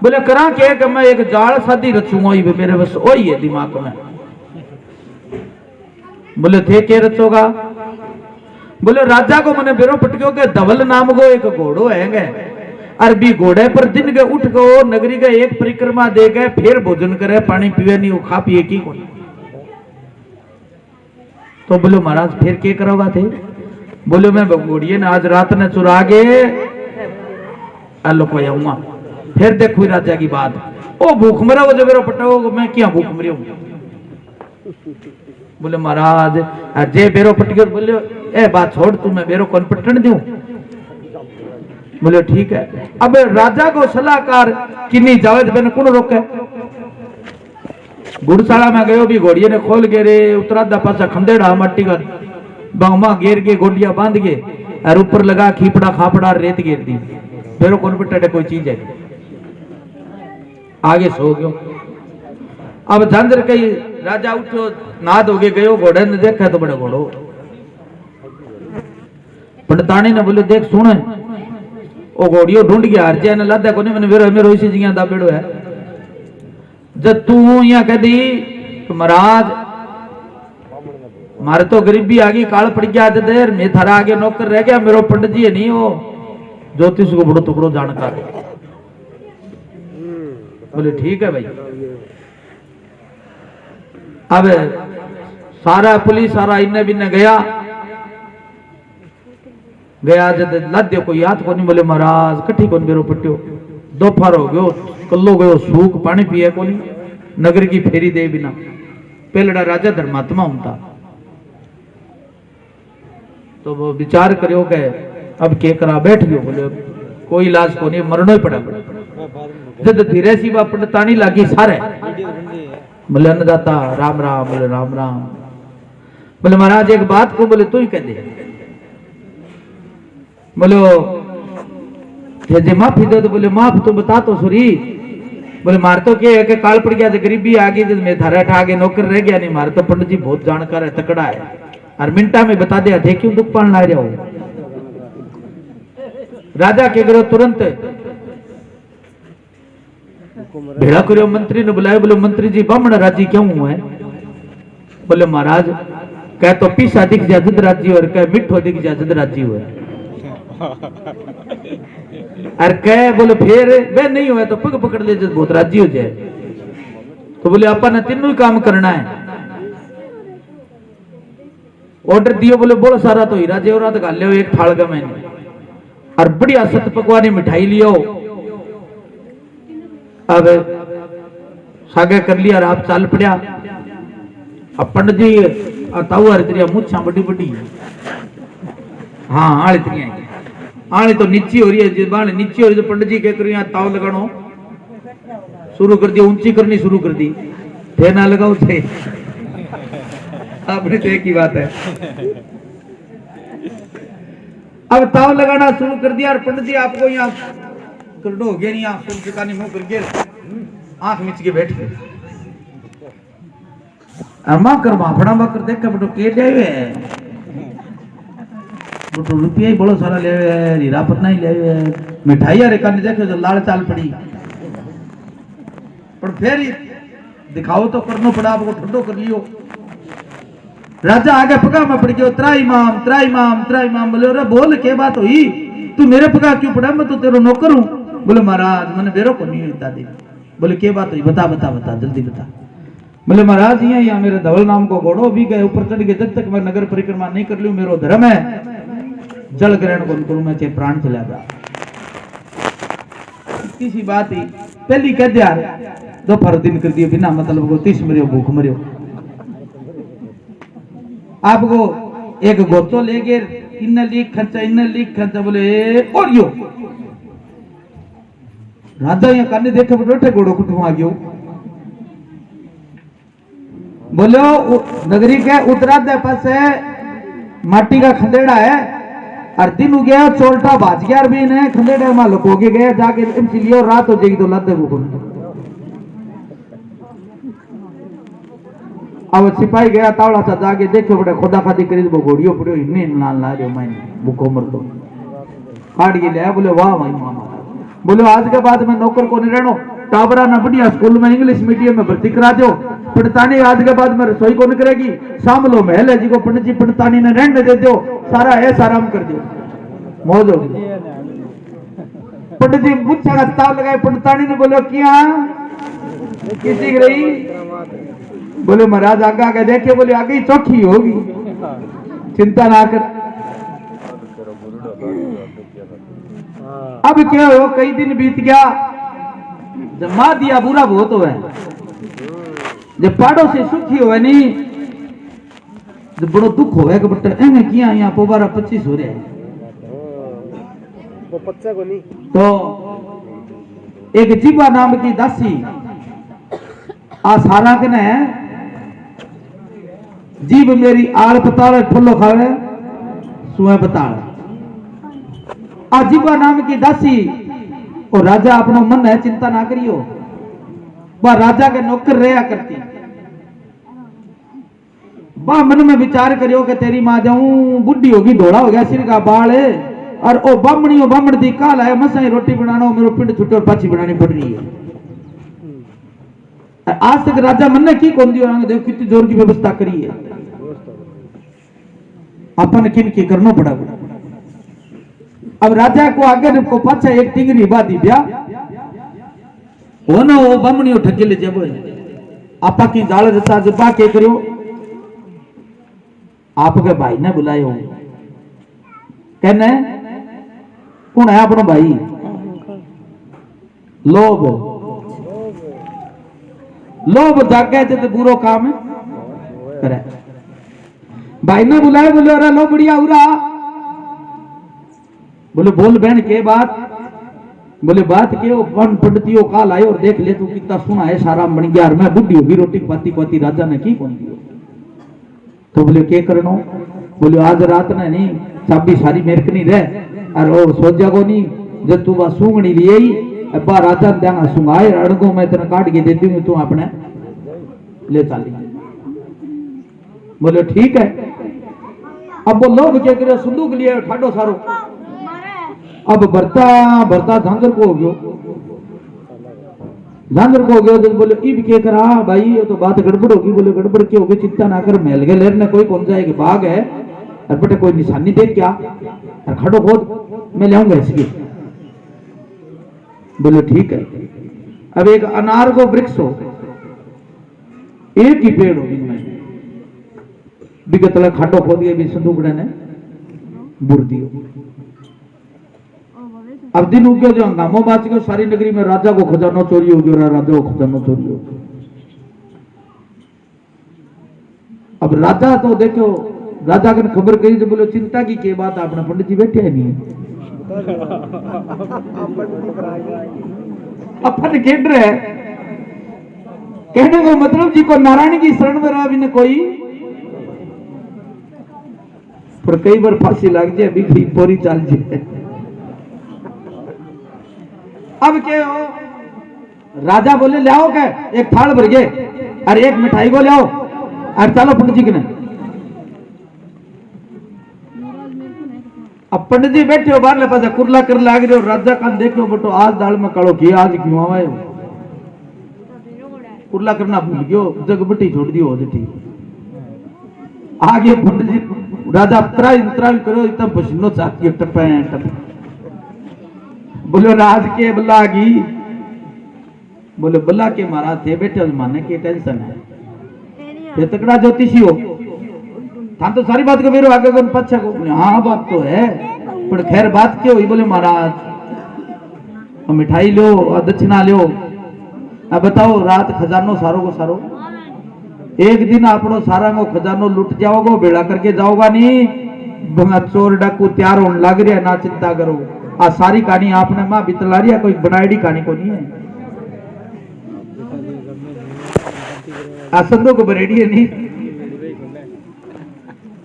बोले करा के मैं एक जाल शादी रचूंगा, ही मेरे बस वही है दिमाग में। बोले थे के रचोगा? बोले राजा को मैंने बेरो पटक्यो के धवल नाम को एक घोड़ो है, अरबी घोड़े पर दिन के उठ गो नगरी के एक परिक्रमा दे गए, फिर भोजन करे, पानी पीवे नहीं, खा पिए की कौन। तो बोलो महाराज फिर के करोगा थे? बोले मैं घोड़िए ने आज रात ने चुरा गे को आऊंगा, फिर देखो राजा की बात। ओ भूख मरा वो जब पटाओ, मैं क्या भूख मरी हूं। बोले महाराज जे बेरो पटियो, बोले ए बात छोड़ तू, मैं बेरो कौन पटन दूं। बोले ठीक है। अब राजा को सलाहकार किन्नी जावेद बेन कौन रोके? गुड़शाला में गयो भी घोड़िए ने खोल के रे उत्तराधा पासा खंडेड़ा मट्टी का बामा घेर के गोडिया बांध के, और ऊपर लगा खीपड़ा खापड़ा रेत घेर दी, बेरो कौन पटे कोई चीज है। आगे सो गयो। अब झांझर कही राजा उठो नाद हो गयो, घोड़े ने देखा तो बड़े घोड़ो। पंडितानी ने बोले देख सुन, ओ घोड़ियो ढूंढ गया हर ने लादा को नहीं, मैंने मेरो इसी जिया दाबेड़ो है। जब तू यहाँ कह दी तो महाराज मारे तो गरीबी आ गई, काल पड़ गया देर, मैं थारा आगे नौकर रह गया, मेरो पंडित जी है नहीं हो ज्योतिष को बड़ो टुकड़ो जानकार। बोले ठीक है भाई। अब सारा पुलिस सारा इन्ने बिन्ने गया जब लाद्यो कोई याद को नहीं। बोले महाराज कठी कौन बेरो पट्टियो, दोपहर हो गयो, कल्लो गयो सूख पानी पिए को नहीं, नगर की फेरी दे बिना। पहलड़ा राजा धर्मात्मा होता, तो वो विचार करो के अब के करा, बैठ गयो। बोले कोई इलाज को नहीं, मरनो ही पड़ा। जब धीरे सी बात पंडतानी लागी सारे, बोले अन्नदाता राम राम। बोले राम राम। बोले महाराज एक बात को, बोले तू ही कह दे। बोलो जे माफी दे तो, बोले माफ तो बता तो सुरी। बोले मार तो क्या है कि काल पड़ गया, गरीबी आ गई, मैं धारा ठा के नौकर रह गया। नहीं मार तो पंडित जी बहुत जानकार है, तकड़ा है, और मिनटा में बता दिया थे क्यों दुख पान ला रहे हो। राजा के करो तुरंत भेड़ा करो, मंत्री ने बुलाया। बोले मंत्री जी बामण राजी क्यों हुए? बोले महाराज कह तो पीसा दिख जा जद राजी, और कह मिठो दिख जा जद राजी हुए। और कह बोले फिर वे नहीं हुए तो पग पकड़ ले जब बहुत राजी हो जाए। तो बोले अपन ने तीनों ही काम करना है। ऑर्डर दियो। बोले बोलो सारा तो हीरा जेवरात घाल लियो एक थाल का मैंने, और बढ़िया सत पकवानी मिठाई लियो। अब सागे कर लिया और आप चाल पड़ा। अब पंडित जी ताऊ हरित्रिया मुच्छा बड़ी बड़ी, हाँ आलित्रिया आली तो नीची हो रही है, बाल नीची हो रही, तो पंडित जी क्या करो यहाँ ताव लगानो शुरू कर दिया, ऊंची करनी शुरू कर दी। थे ना लगाओ थे, आपने तो एक ही बात है। अब ताव लगाना शुरू कर दिया, और पंडित जी आपको यहाँ करडो हो गया, नहीं आप मुंह करके आंख मिच के बैठ गए। मां कर माफड़ा कर देखा बटो के ले बटो रुपया ही बड़ो सारा ले, हीरा पतना ही ले, मिठाई अरे काने देखे तो लाल चाल पड़ी। पर फिर दिखाओ तो करनो पड़ा, आपको ठंडो कर लियो। राजा आगे पगा में पड़ गयो, त्राई माम त्राई माम त्राई माम। बोले अरे बोल के बात हुई, तू मेरे पगा क्यों पड़ा, मैं तो तेरो नौकर हूं। बोले महाराज मैंने बेरो को नहीं बता दी। बोले क्या बात हुई, बता बता बता जल्दी बता। बोले महाराज यहाँ मेरे धवल नाम को घोड़ो भी गए, ऊपर चढ़ गए, जब तक मैं नगर परिक्रमा नहीं कर लूं मेरो धर्म है जल ग्रहण को करूं, मैं चाहे प्राण चला जा। किसी बात ही पहली कह दिया, दोपहर दिन कर दिए बिना मतलब को, 30 मरियो भूख मरियो। आपको एक गोतो ले गए, इन लीक खर्चा। बोले और यो राजा यहाँ करने देखे बैठे घोड़ो कुटू आ गयो। बोलो नगरी के उत्तराध पास है माटी का खंडेड़ा है, और दिन हो गया चोरटा भाज गया, और भी ने खंडेड़े में लुको के गए जाके लियो, रात हो जाएगी तो लद वो। अब सिपाही गया तावड़ा सा जाके देखो बड़ा खुदा खादी करी, वो घोड़ियों पड़ियो इन्ने नाल ला रहे मैं भूखो मर तो काट के लिया। बोले वाह भाई मामा। बोले आज के बाद मैं नौकर को नहीं रहनो, टाबरा ना बढ़िया स्कूल में इंग्लिश मीडियम में भर्ती करा दो। पंडतानी आज के बाद में रसोई को नहीं करेगी, सामलो महल है जी को पंडित जी पंडतानी ने रहने दे दो, सारा ऐसा आराम कर दो, मौज होगी। पंडित जी मुझसे ताव लगाए, पंडतानी ने बोलो क्या किसी की रही। बोले महाराज आगे आगे देखे, बोले आगे ही चौकी होगी, चिंता ना कर। अब क्या हो, कई दिन बीत गया, जब माँ दिया बुरा बहुत हुआ, जब पाड़ो से सुखी हुआ नहीं, जब बड़ो दुख हो कि बट्टा एंगे किया यहाँ पोबारा 25 हो रहा है। तो एक जीवा नाम की दासी आ सारा कने जीव मेरी आड़ पताल ठुल्लो खावे सुए पताल। आ जीवा नाम की दासी और राजा अपनो मन है, चिंता ना करियो, वह राजा के नौकर रहा करती। वह मन में विचार करियो कि तेरी मां जाऊं बुढ़ी होगी, धोड़ा हो गया सिर का बाल है, और ओ बामण दी काल है, मसाई रोटी बनाना मेरो पिंड छुट्टे और पाछी बनानी पड़ रही है। आज तक राजा मन ने की कौन दियो, देखो कितनी जोर की व्यवस्था करी है, अपन किन की करना पड़ा। अब राजा को आगे को पाछा एक टिंगरी बादी ब्या हो ना, वो बामणियों ठगे ले जब आपा की जाल रचा जब के करियो, आपके भाई ने बुलायो, कहने कौन है अपनो भाई। लोभ लोभ जागे तो बुरो काम करे। भाई ने बुलाए, बोले अरे लो बढ़िया उरा, बोले बोल बहन के बात, बोले बात के वन पंडितियों का लाए और देख ले तू कितना सुना है सारा बन गया, मैं बुढ़ी होगी रोटी पाती पाती राजा ने की कौन दियो। तो बोले के करनो, बोले आज रात ने नहीं चाबी सारी मेरे को नहीं रह और वो सोचा को नहीं, जब तू वह सूंगनी लिए ही अब्बा राजा देंगा सुंगाए अड़गो मैं तेरा काट के देती हूँ, तू अपने ले चली। बोले ठीक है। अब वो लोग क्या करे, संदूक लिए ठाडो सारो, अब भरता भरता झांझर को हो गयो, झांझर को हो गयो। तो बोले इब के करा भाई, ये तो बात गड़बड़ होगी। बोले गड़बड़ क्या होगी, चिंता ना कर, महल के लेर ने कोई कौन जाएगा, बाग है और बेटे कोई निशानी देख क्या और खड़ो खोद मैं ले आऊंगा इसकी। बोले ठीक है। अब एक अनार को वृक्ष हो, एक ही पेड़ होगी, मैं बिगतला खाटो खोद के भी संदूकड़े ने बुर दियो। अब दिन उग गयो, जो हंगामो बाच गयो सारी नगरी में, राजा को खजानो चोरी हो गयो, राजा को खजानो चोरी हो गयो। अब राजा तो देखो, राजा ने खबर कही तो बोले चिंता की के बात, आपने पंडित जी बैठे है नहीं अपन खेड रहे, कहने को मतलब जी को नारायण की शरण में रहा भी न कोई, पर कई बार फांसी लग जाए भी पूरी चाल जाए। अब क्या हो, राजा बोले ले आओ, क्या एक थाल भर गए और एक मिठाई को ले आओ और चलो पंडित जी के ने। अब पंडित जी बैठे हो बाहर ले पास कुरला कर लाग रहे हो, राजा का देखो बटो आज दाल में कड़ो किया, आज क्यों आवे कुरला करना भूल गयो, जग बटी छोड़ दियो जटी आगे। पंडित जी राजा त्राई करो, इतना पसीनो चाहती टपे टप। बोलो राज के बल्ला की, बोले बल्ला के महाराज थे बैठे माने की टेंशन है, ये तकड़ा ज्योतिषी हो था तो सारी बात को मेरे आगे को पच्छा को। हाँ बात तो है, पर खैर बात क्यों हुई। बोले महाराज मिठाई लो और दक्षिणा लो, अब बताओ रात खजानो सारो को सारो, एक दिन आपनो सारा को खजानो लुट जाओगे, बेड़ा करके जाओगा नहीं, चोर डाकू तैयार होने लग रहा, ना चिंता करो। आ सारी कहानी आपने मां बितला रही है, कोई बनाई कहानी को नहीं है, संदो को बरेडी है नहीं।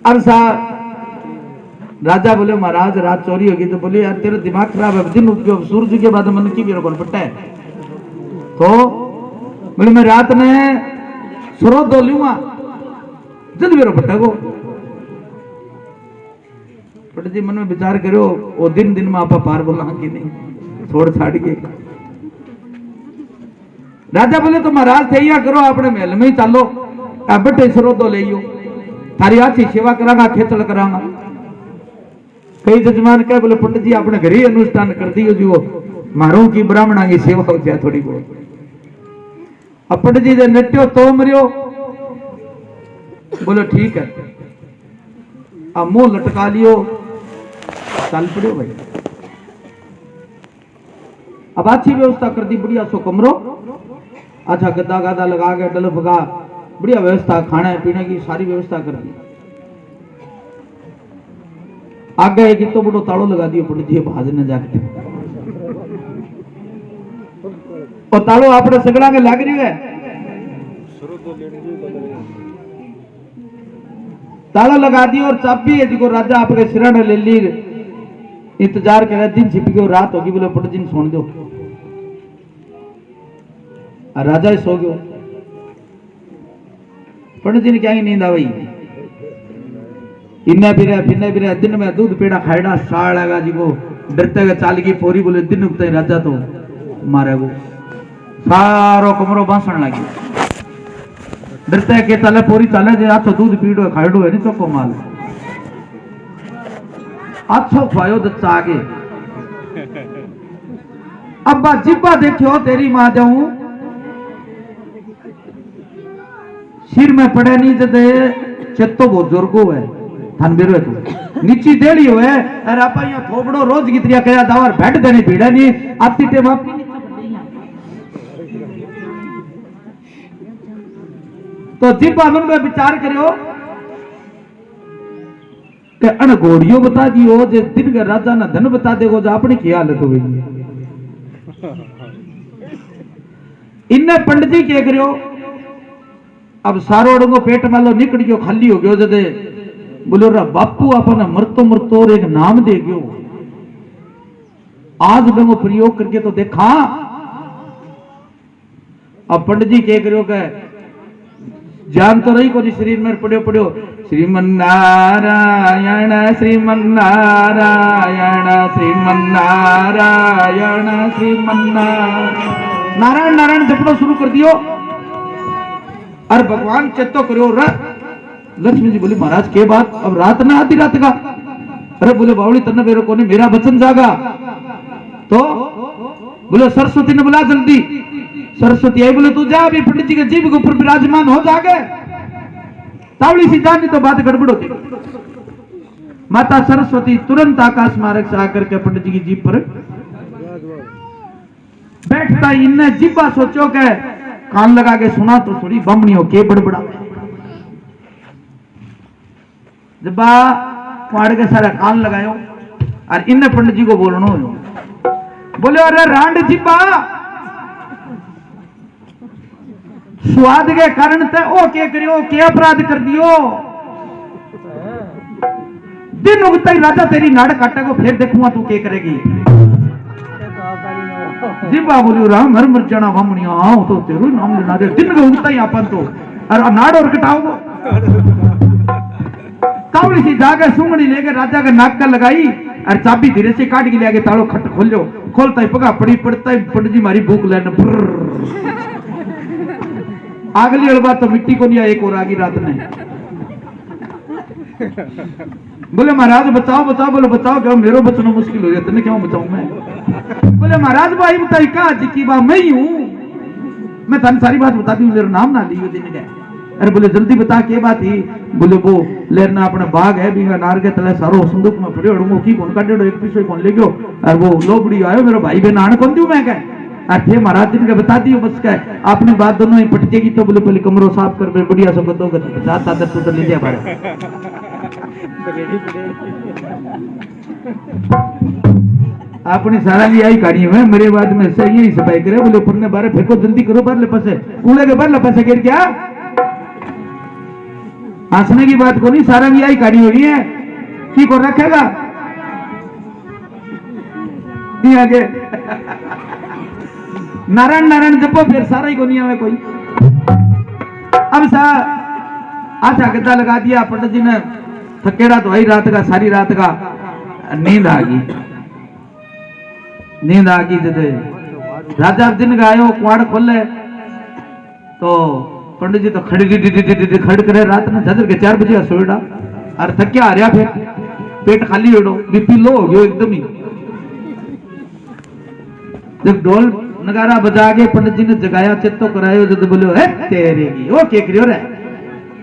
अब राजा बोले महाराज रात चोरी होगी, तो बोले यार तेरा दिमाग खराब है, दिन उठ गयो, सूरज के बाद मन की मेरे को पट्टा है। तो बोले मैं रात में सुरो दो लूंगा, जल्द मेरे पट्टा को। पंडित जी मन में विचार करो, वो दिन दिन में आपा पार बोला कि नहीं, छोड़ छाड़ के। राजा बोले तो महाराज थे या करो, अपने महल में ही चलो, बेटे सरो दो ले थारी अच्छी सेवा करांगा, खेचड़ करांगा। कई जजमान कहे बोले पंडित जी अपने घर ही अनुष्ठान कर दियो जी, वो मारों की ब्राह्मणा की सेवा हो जाए थोड़ी बहुत। अब पंडित जी नट्यो तो मरियो, बोलो ठीक है। अब मुंह लटका लियो, चल पड़ो भाई। अब अच्छी व्यवस्था कर दी, बढ़िया सो कमरो, अच्छा गद्दा गादा लगा के डल भगा, बढ़िया व्यवस्था, खाने पीने की सारी व्यवस्था कर दी। आगे एक तो बड़ो ताड़ो लगा दियो पंडित जी भाज न जाके, और ताड़ो आपने सगड़ा के लग रही है, ताला लगा दियो और चाबी है जिको राजा आपके सिरा ने ले ली, इंतजार कर रहे, दिन छिप गयो, रात होगी। बोले पंडित जी ने सोन दो, राजा ही सो गयो। पंडित जी ने क्या नींद आ गई, इन्ने फिर दिन में दूध पेड़ा खाएड़ा साड़ेगा जी को, डरते हुए चाल की पोरी। बोले दिन उगते राजा तो मारे वो सारो कमरो बांसण लगी, डरते के चले पोरी चले जे आछो दूध पीड़ो खाएड़ो है नहीं चोको माल, अच्छो खायो दच्चा आगे। अब्बा जिब्बा देखियो तेरी मां जाऊं, सिर में पड़े नहीं जदे चेतो बहुत जोरगो है, थान बेरो तू नीची देड़ी हो है, अरे आपा यहाँ थोबड़ो रोज कितरिया कया दावर बैठ देने भीड़ा नहीं आती टेम आपकी तो जिब्बा मन में विचार करियो कि अन घोड़ियों बता दियो जे दिन के राजा ना धन बता देगो जो अपनी की हालत हो गई। इन्ने पंडित जी क्या करियो अब सारो को पेट में लो निकल गयो खाली हो गयो जदे बोलो रा बापू अपन मरतो मरतो और एक नाम दे गयो आज मैं वो प्रयोग करके तो देखा। अब पंडित जी क्या करियो के जान तो रही कोई शरीर में पड़ियो पड़ियो श्रीमन्नारायण श्रीमन्नारायण श्रीमन्नारायण श्रीमन्नारायण नारायण नारायण जपड़ो शुरू कर दियो। और भगवान चेतो करो लक्ष्मी जी बोली महाराज के बात अब रात ना आती रात का। अरे बोले बावली तन्ने मेरे को नहीं मेरा वचन जागा तो बोले सरस्वती ने बुला जल्दी। सरस्वती आई बोले तू जा अभी पंडित जी के जीभ के ऊपर विराजमान हो जागे। तावली सी जानी तो बात गड़बड़ होती। माता सरस्वती तुरंत आकाश मार्ग से आकर के पंडित जी की जीभ पर बैठता ही इनने जिब्बा सोचो के कान लगा के सुना तो थोड़ी बमनियों के बड़बड़ा जिब्बा पाड़ के सारा कान लगायो और इनने पंडित जी को बोलना हो बोले अरे रांड जिब्बा स्वाद के कारण ते ओ के करियो के अपराध कर दियो दिन उगता ही राजा तेरी नाड़ काटे को फिर देखूंगा तू के करेगी। जिब्बा बोलियो राम हर मर जाना बामणिया आओ तो तेरू नाम लेना दे दिन को उगता ही अपन तो अरे नाड़ और कटाओ कावली सी जाके सुंगड़ी लेके राजा का नाक का लगाई और चाबी धीरे से काट के ले आगे तालो खट खोलो खोलता ही पगा पड़ी पड़ता ही पंडित जी मारी भूख लेने अगली वाली बात तो मिट्टी को नहीं आई एक और आगी रात में बोले महाराज बचाओ बचाओ बोले बचाओ क्या मेरे बचना मुश्किल हो रही है तेने क्यों बचाऊं मैं। बोले महाराज भाई बताई का जी की बात मैं ही हूं मैं थाने सारी बात बता दी मेरा नाम ना लियो दिन गए। अरे बोले जल्दी बता के बात ही। बोले वो लेरना अपना बाग है बिंगा नार के तले सारो संदूक में पड़े और की कौन का डेढ़ एक पीछे कौन ले गयो और वो लोबड़ी आयो मेरा भाई बहन आने कौन दूं मैं कह अरे महाराज दिन के बता दियो बस क्या अपनी बात दोनों ही पटकेगी तो बोले पहले कमरों साफ कर बढ़िया सो दो सात आदर तो ले जा बारे अपनी सारा की आई कहानी है मेरे बाद में से यही सफाई करे बोले पुरने बारे फेंको जल्दी करो बार ले पसे कूड़े के बार ले पसे गिर क्या हंसने की बात को नहीं सारा की आई कहानी हो रही है की को रखेगा आगे नारायण नारायण जपो फिर सारा ही को नहीं आवे कोई। अब सा अच्छा गद्दा लगा दिया पंडित जी ने थकेड़ा तो आई रात का सारी रात का नींद आ गई जदे राजा दिन का आयो कुआड़ खोले तो पंडित जी तो खड़ करे रात ने झजर के 4 बजे सोएड़ा और थक्या आ रहा फिर पेट खाली होड़ो बीपी लो हो गयो एकदम ही। जब ढोल नगारा बजा के पंडित जी ने जगाया चेतो करायो जब बोलो है तेरे की ओ के करियो रे।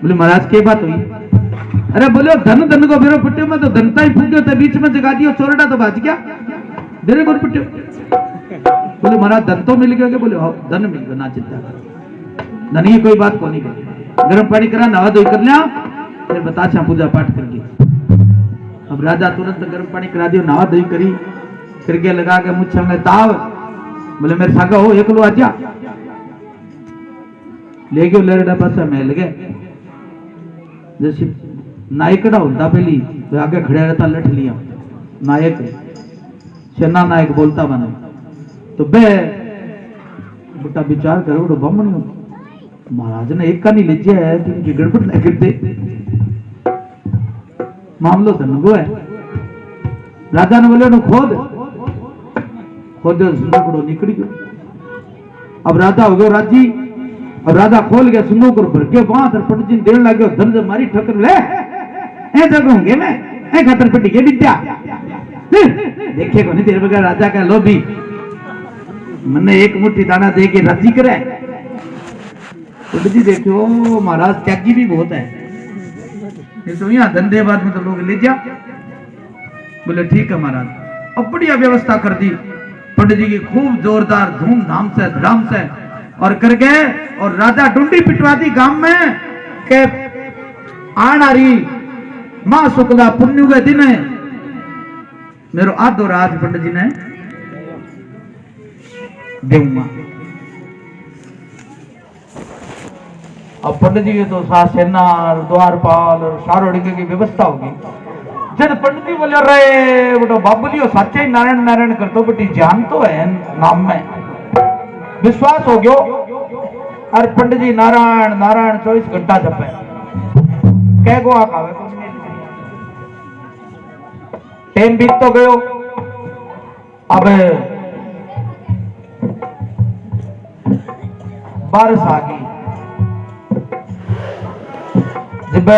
बोले महाराज के बात हुई। अरे बोलो धन धन को फेरो पट्टियो में तो धनता ही फूक्यो तो बीच में जगा दियो चोरड़ा तो बाज गया मेरे को पट्टियो। बोले महाराज धन तो मिल गया। बोले हाँ धन मिल गया ना चिंता धन ही कोई बात को नहीं कर गर्म पानी करा नहा धोई कर लिया फिर बताशा पूजा पाठ करके। अब राजा तुरंत गर्म पानी करा दियो नहा धोई करी करके लगा के मुझे में ताव बोले मेरे सागा हो एक लो आजा ले गयो लेरडा पासा महल गए जैसे नायकड़ा होता पहली तो आगे खड़े रहता लठ लिया नायक सेना नायक बोलता बना तो बे बेटा विचार करो बमनी महाराज ने एक का नहीं लीजिए है कि गड़बड़ नहीं करते मामलो धनगो है। राजा ने बोले खोद खोद सुंदूकड़ो निकल गयो। अब राजा हो गयो राजी। अब राजा खोल गया सुंदूक भर के बांध और पंडित जी देने लगे धन से मारी ठक्कर ले ए जगह होंगे मैं ए खतर पट्टी के विद्या देखे को नहीं देर बगैर राजा का लोभी मैंने एक मुट्ठी दाना दे के राजी करे। पंडित जी देखो महाराज त्यागी भी बहुत है तो यहाँ धंधे बाद में तो लोग ले जा। बोले ठीक है महाराज। अब बढ़िया व्यवस्था कर दी पंडित जी की खूब जोरदार धूमधाम से धड़ाम से और कर गए और राजा डुंडी पिटवा दी गांव में के आनारी मां शुक्ला पुण्य के दिन है मेरो आधो राज पंडित जी ने देऊंगा। अब पंडित जी के तो साथ सेना और द्वारपाल और सारोड़ी की व्यवस्था होगी। जब पंडित जी बोले रे बेटो बाबूलियो सच्चे नारायण नारायण करतो बेटी जान तो है नाम में विश्वास हो गयो। और पंडित जी नारायण नारायण 24 घंटा जपे कह गो आवे टाइम बीत तो गयो। अब बारिश आ गई। जब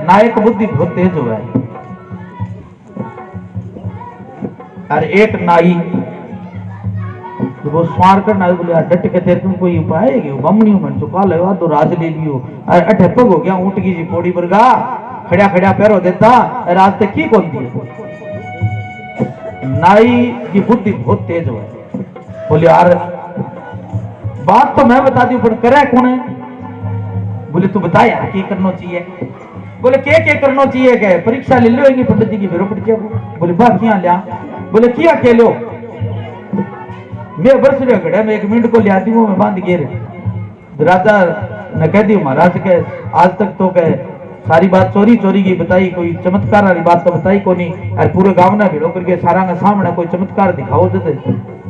नायक बुद्धि बहुत तेज हुआ है और एक नाई वो स्वार कर नाई बोले डट के तेरे तुम कोई उपाय है कि बमनी मन चुका ले तो राज ले लियो और अठपक हो गया ऊँट की जी पौड़ी बरगा खड़ा खड़ा पैरो देता रास्ते की कौन दी नाई की बुद्धि बहुत तेज हुआ है। बोले यार बात तो मैं बता दी पर करे कौन है। बोले तू बता यार क्या करना चाहिए। बोले क्या करना चाहिए क्या परीक्षा ले लो पंडित जी की फिर पड़ जाओ। बोले बात क्या लिया। बोले क्या कह लो मैं बरस रहा खड़ा मैं 1 मिनट को लिया दी हूँ मैं बांध गिर राजा ने कह दी महाराज के आज तक तो कह सारी बात चोरी चोरी की बताई कोई चमत्कार वाली बात तो बताई को नहीं और पूरे गांव ने भिड़ो करके सारा के सामने कोई चमत्कार दिखाओ देते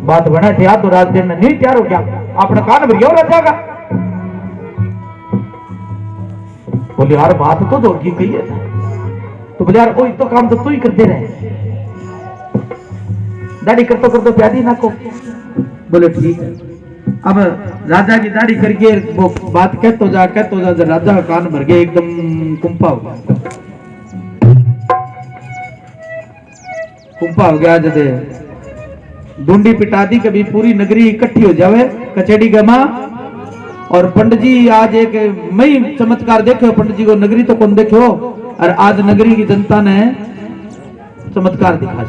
बात बना थे तो राज दिन नहीं तैयार हो गया अपने कान भरियो राजा का। बोले यार बात तो दौड़ की कही है तो बोले यार कोई तो काम तो तू ही करते रहे दाढ़ी करते प्यादी ना को। बोले ठीक है। अब राजा की दाढ़ी करके वो बात कहते जा राजा का कान भर गया एकदम कुंपा हो गया जदे डूंडी पिटा दी कभी पूरी नगरी इकट्ठी हो जावे कचेड़ी गमा और पंडित जी आज एक मई चमत्कार देखो पंडित जी को नगरी तो कौन देखो और आज नगरी की जनता ने चमत्कार दिखा।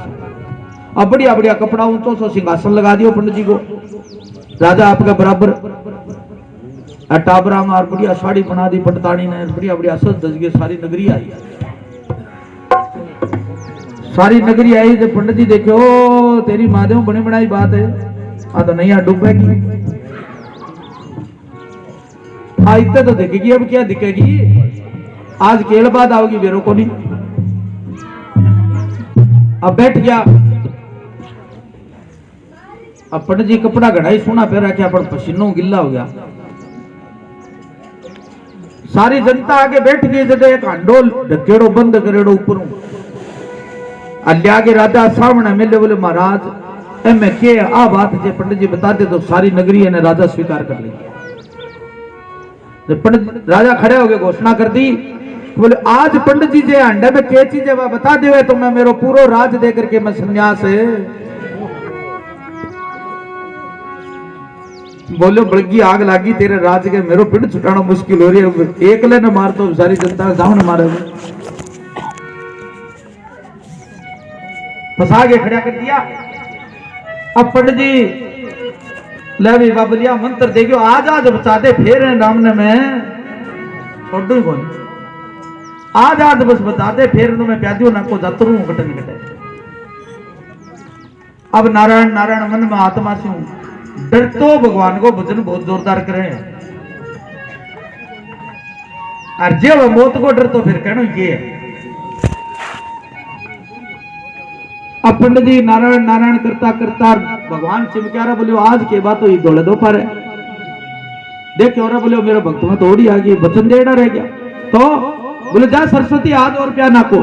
अब बढ़िया बढ़िया कपड़ा ऊंचो सो सिंहासन लगा दियो पंडित जी को राजा आपका बराबर टाबरा में और बढ़िया साड़ी बना दी पंडितानी ने बढ़िया बढ़िया सज धज के सारी नगरी आई। सारी नगरी आई जब पंडित जी देखो तेरी महादेव बनी बनाई बात है आ तो नहीं डूबेगी इतने तो दिखेगी अब क्या दिखेगी आज केल बाद आओगी बेरो को नहीं। अब बैठ गया अब पंडित जी कपड़ा घड़ाई सोना पहन रखा पर पसीनों गिल्ला हो गया। सारी जनता आगे बैठ गई जब एक हंडोल ढकेड़ो बंद करेड़ो ऊपर अलिया के राजा सामने मिले बोले महाराज एम के आ बात जे पंडित जी बताते तो सारी नगरी ने राजा स्वीकार कर ली। जब पंडित राजा खड़े हो गए घोषणा कर दी बोले आज पंडित जी जे अंडे में क्या चीज है वह बता दे तो मैं मेरो पूरा राज दे करके मैं संन्यास है। बोलो बड़गी आग लागी तेरे राज के मेरो पिंड छुटाना मुश्किल हो रही है एक ले न मार तो सारी जनता सामने मारे फंसा के खड़ा कर दिया। अब पंडित जी ले भी बाबलिया मंत्र देखो आज आज बचा दे फिर नाम ने मैं छोड़ दूं कौन आज आज बस बता दे फिर मैं प्यादियों ना को जातरू बटन कटे। अब नारायण नारायण मन में आत्मा से हूं डर तो भगवान को भजन बहुत जोरदार करे और जब मौत को डर तो फिर कहना ये है। अब पंडित जी नारायण नारायण करता करता भगवान चिमकारा बोले आज के बाद तो ये दौड़े दो पारे देखो और बोले मेरा भक्त में थोड़ी आ गई वचन देना रह गया तो बोले जा सरस्वती आज और प्या ना को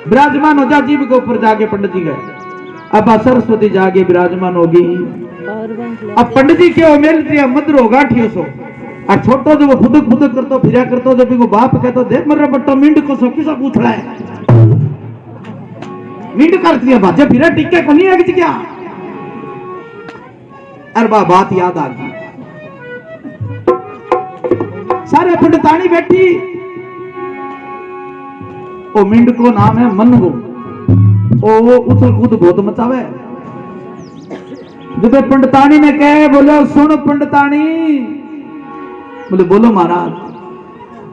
विराजमान हो जा जीव के ऊपर जाके पंडित जी गए। अब सरस्वती जाके विराजमान होगी। अब पंडित जी के मेल दिया मंत्र होगा ठीक सो और छोटो जो फुदक फुदक करतो फिरा करतो जब को बाप कहतो देख मर बट्टा मिंड को सो किसा पूछ रहा है मिंड कर दिया बाजे फिरा टिक्के को नहीं है क्या अरे बात याद आ गई सारे पंडितानी बैठी ओ मिंड को नाम है मनगो ओ वो उछल कूद बहुत मचावे जब पंडितानी ने कहे बोलो सुन पंडितानी बोले बोलो महाराज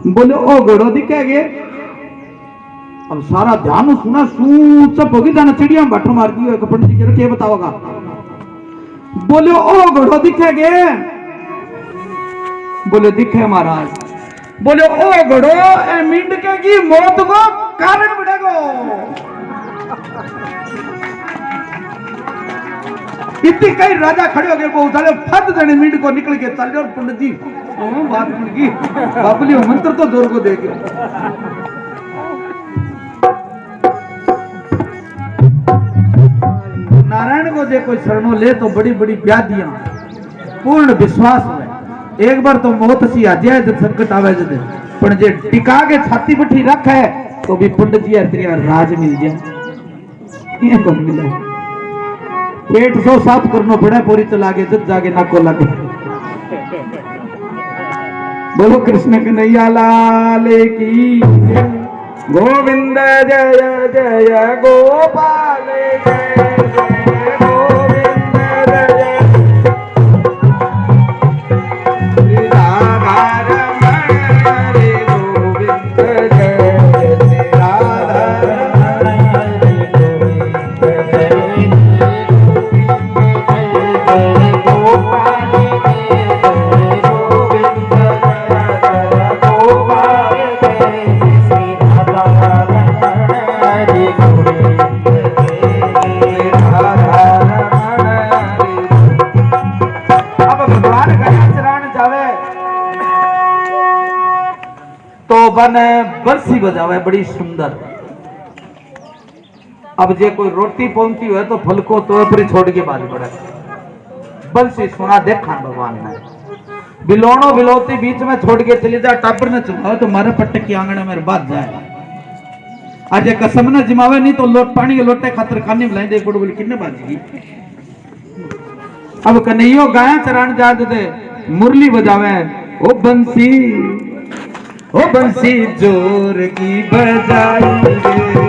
बोले ओ घोड़ो दिखेगे। अब सारा ध्यान सुना, सू चप होगी जाना, चिड़िया में बाटो मार दियो। पंडित जी कह क्या बताओगा? बोले ओ घोड़ो दिखेगे। बोले दिखे महाराज। बोले ओ घोड़ो ए मिंडके की मौत को कारण बढ़ेगो। इतनी कई राजा खड़े हो गए, वो उठाले फट देने मिंड को निकल के चल जाओ। पंडित जी बात की बाबुली मंत्र तो जोर को देखे। नारायण को जे कोई शरणों ले तो बड़ी बड़ी व्याधियां पूर्ण विश्वास है। एक बार तो मौत सी आ जाए जब संकट आवे जब, पर जे टिका के छाती बठी रख है तो भी पंडित जी तेरा राज मिल जाए। ये कौन मिला? पेट सो साफ करना पड़ा पूरी तो लागे जब जागे ना को लागे। बोलो कृष्ण कन्हैया लाल की। गोविंद जय जय गोपाल जय जय गोविंद जय श्री राधा रमण हरे गोविंद जय श्री राधा रमण हरे गोविंद जय गोपाल जय गोविंद जय गोपाल जय श्री राधा रमण हरे गोविंद जय राधा रमण हरे। अब भगवान गया चरण जावे तो बन बरसी बजावे बड़ी सुंदर। अब जे कोई रोटी पहुंची हुए तो फलको तो पर छोड़ के बाज पड़े। बंसी सुना देखा भगवान ने। बिलोनो बिलोती बीच में छोड़ के चली जा, टापर न चुमावे तो मारे पट्टे की आंगन में बाज जाए। आज कसम न जिमावे नहीं तो लोट पानी के लोटे खातर कानी में लाइन दे बोल किन्ने बाजेगी। अब कन्हैयो गाया चरान जा दे मुरली बजावे। ओ बंसी जोर की बजाई रे।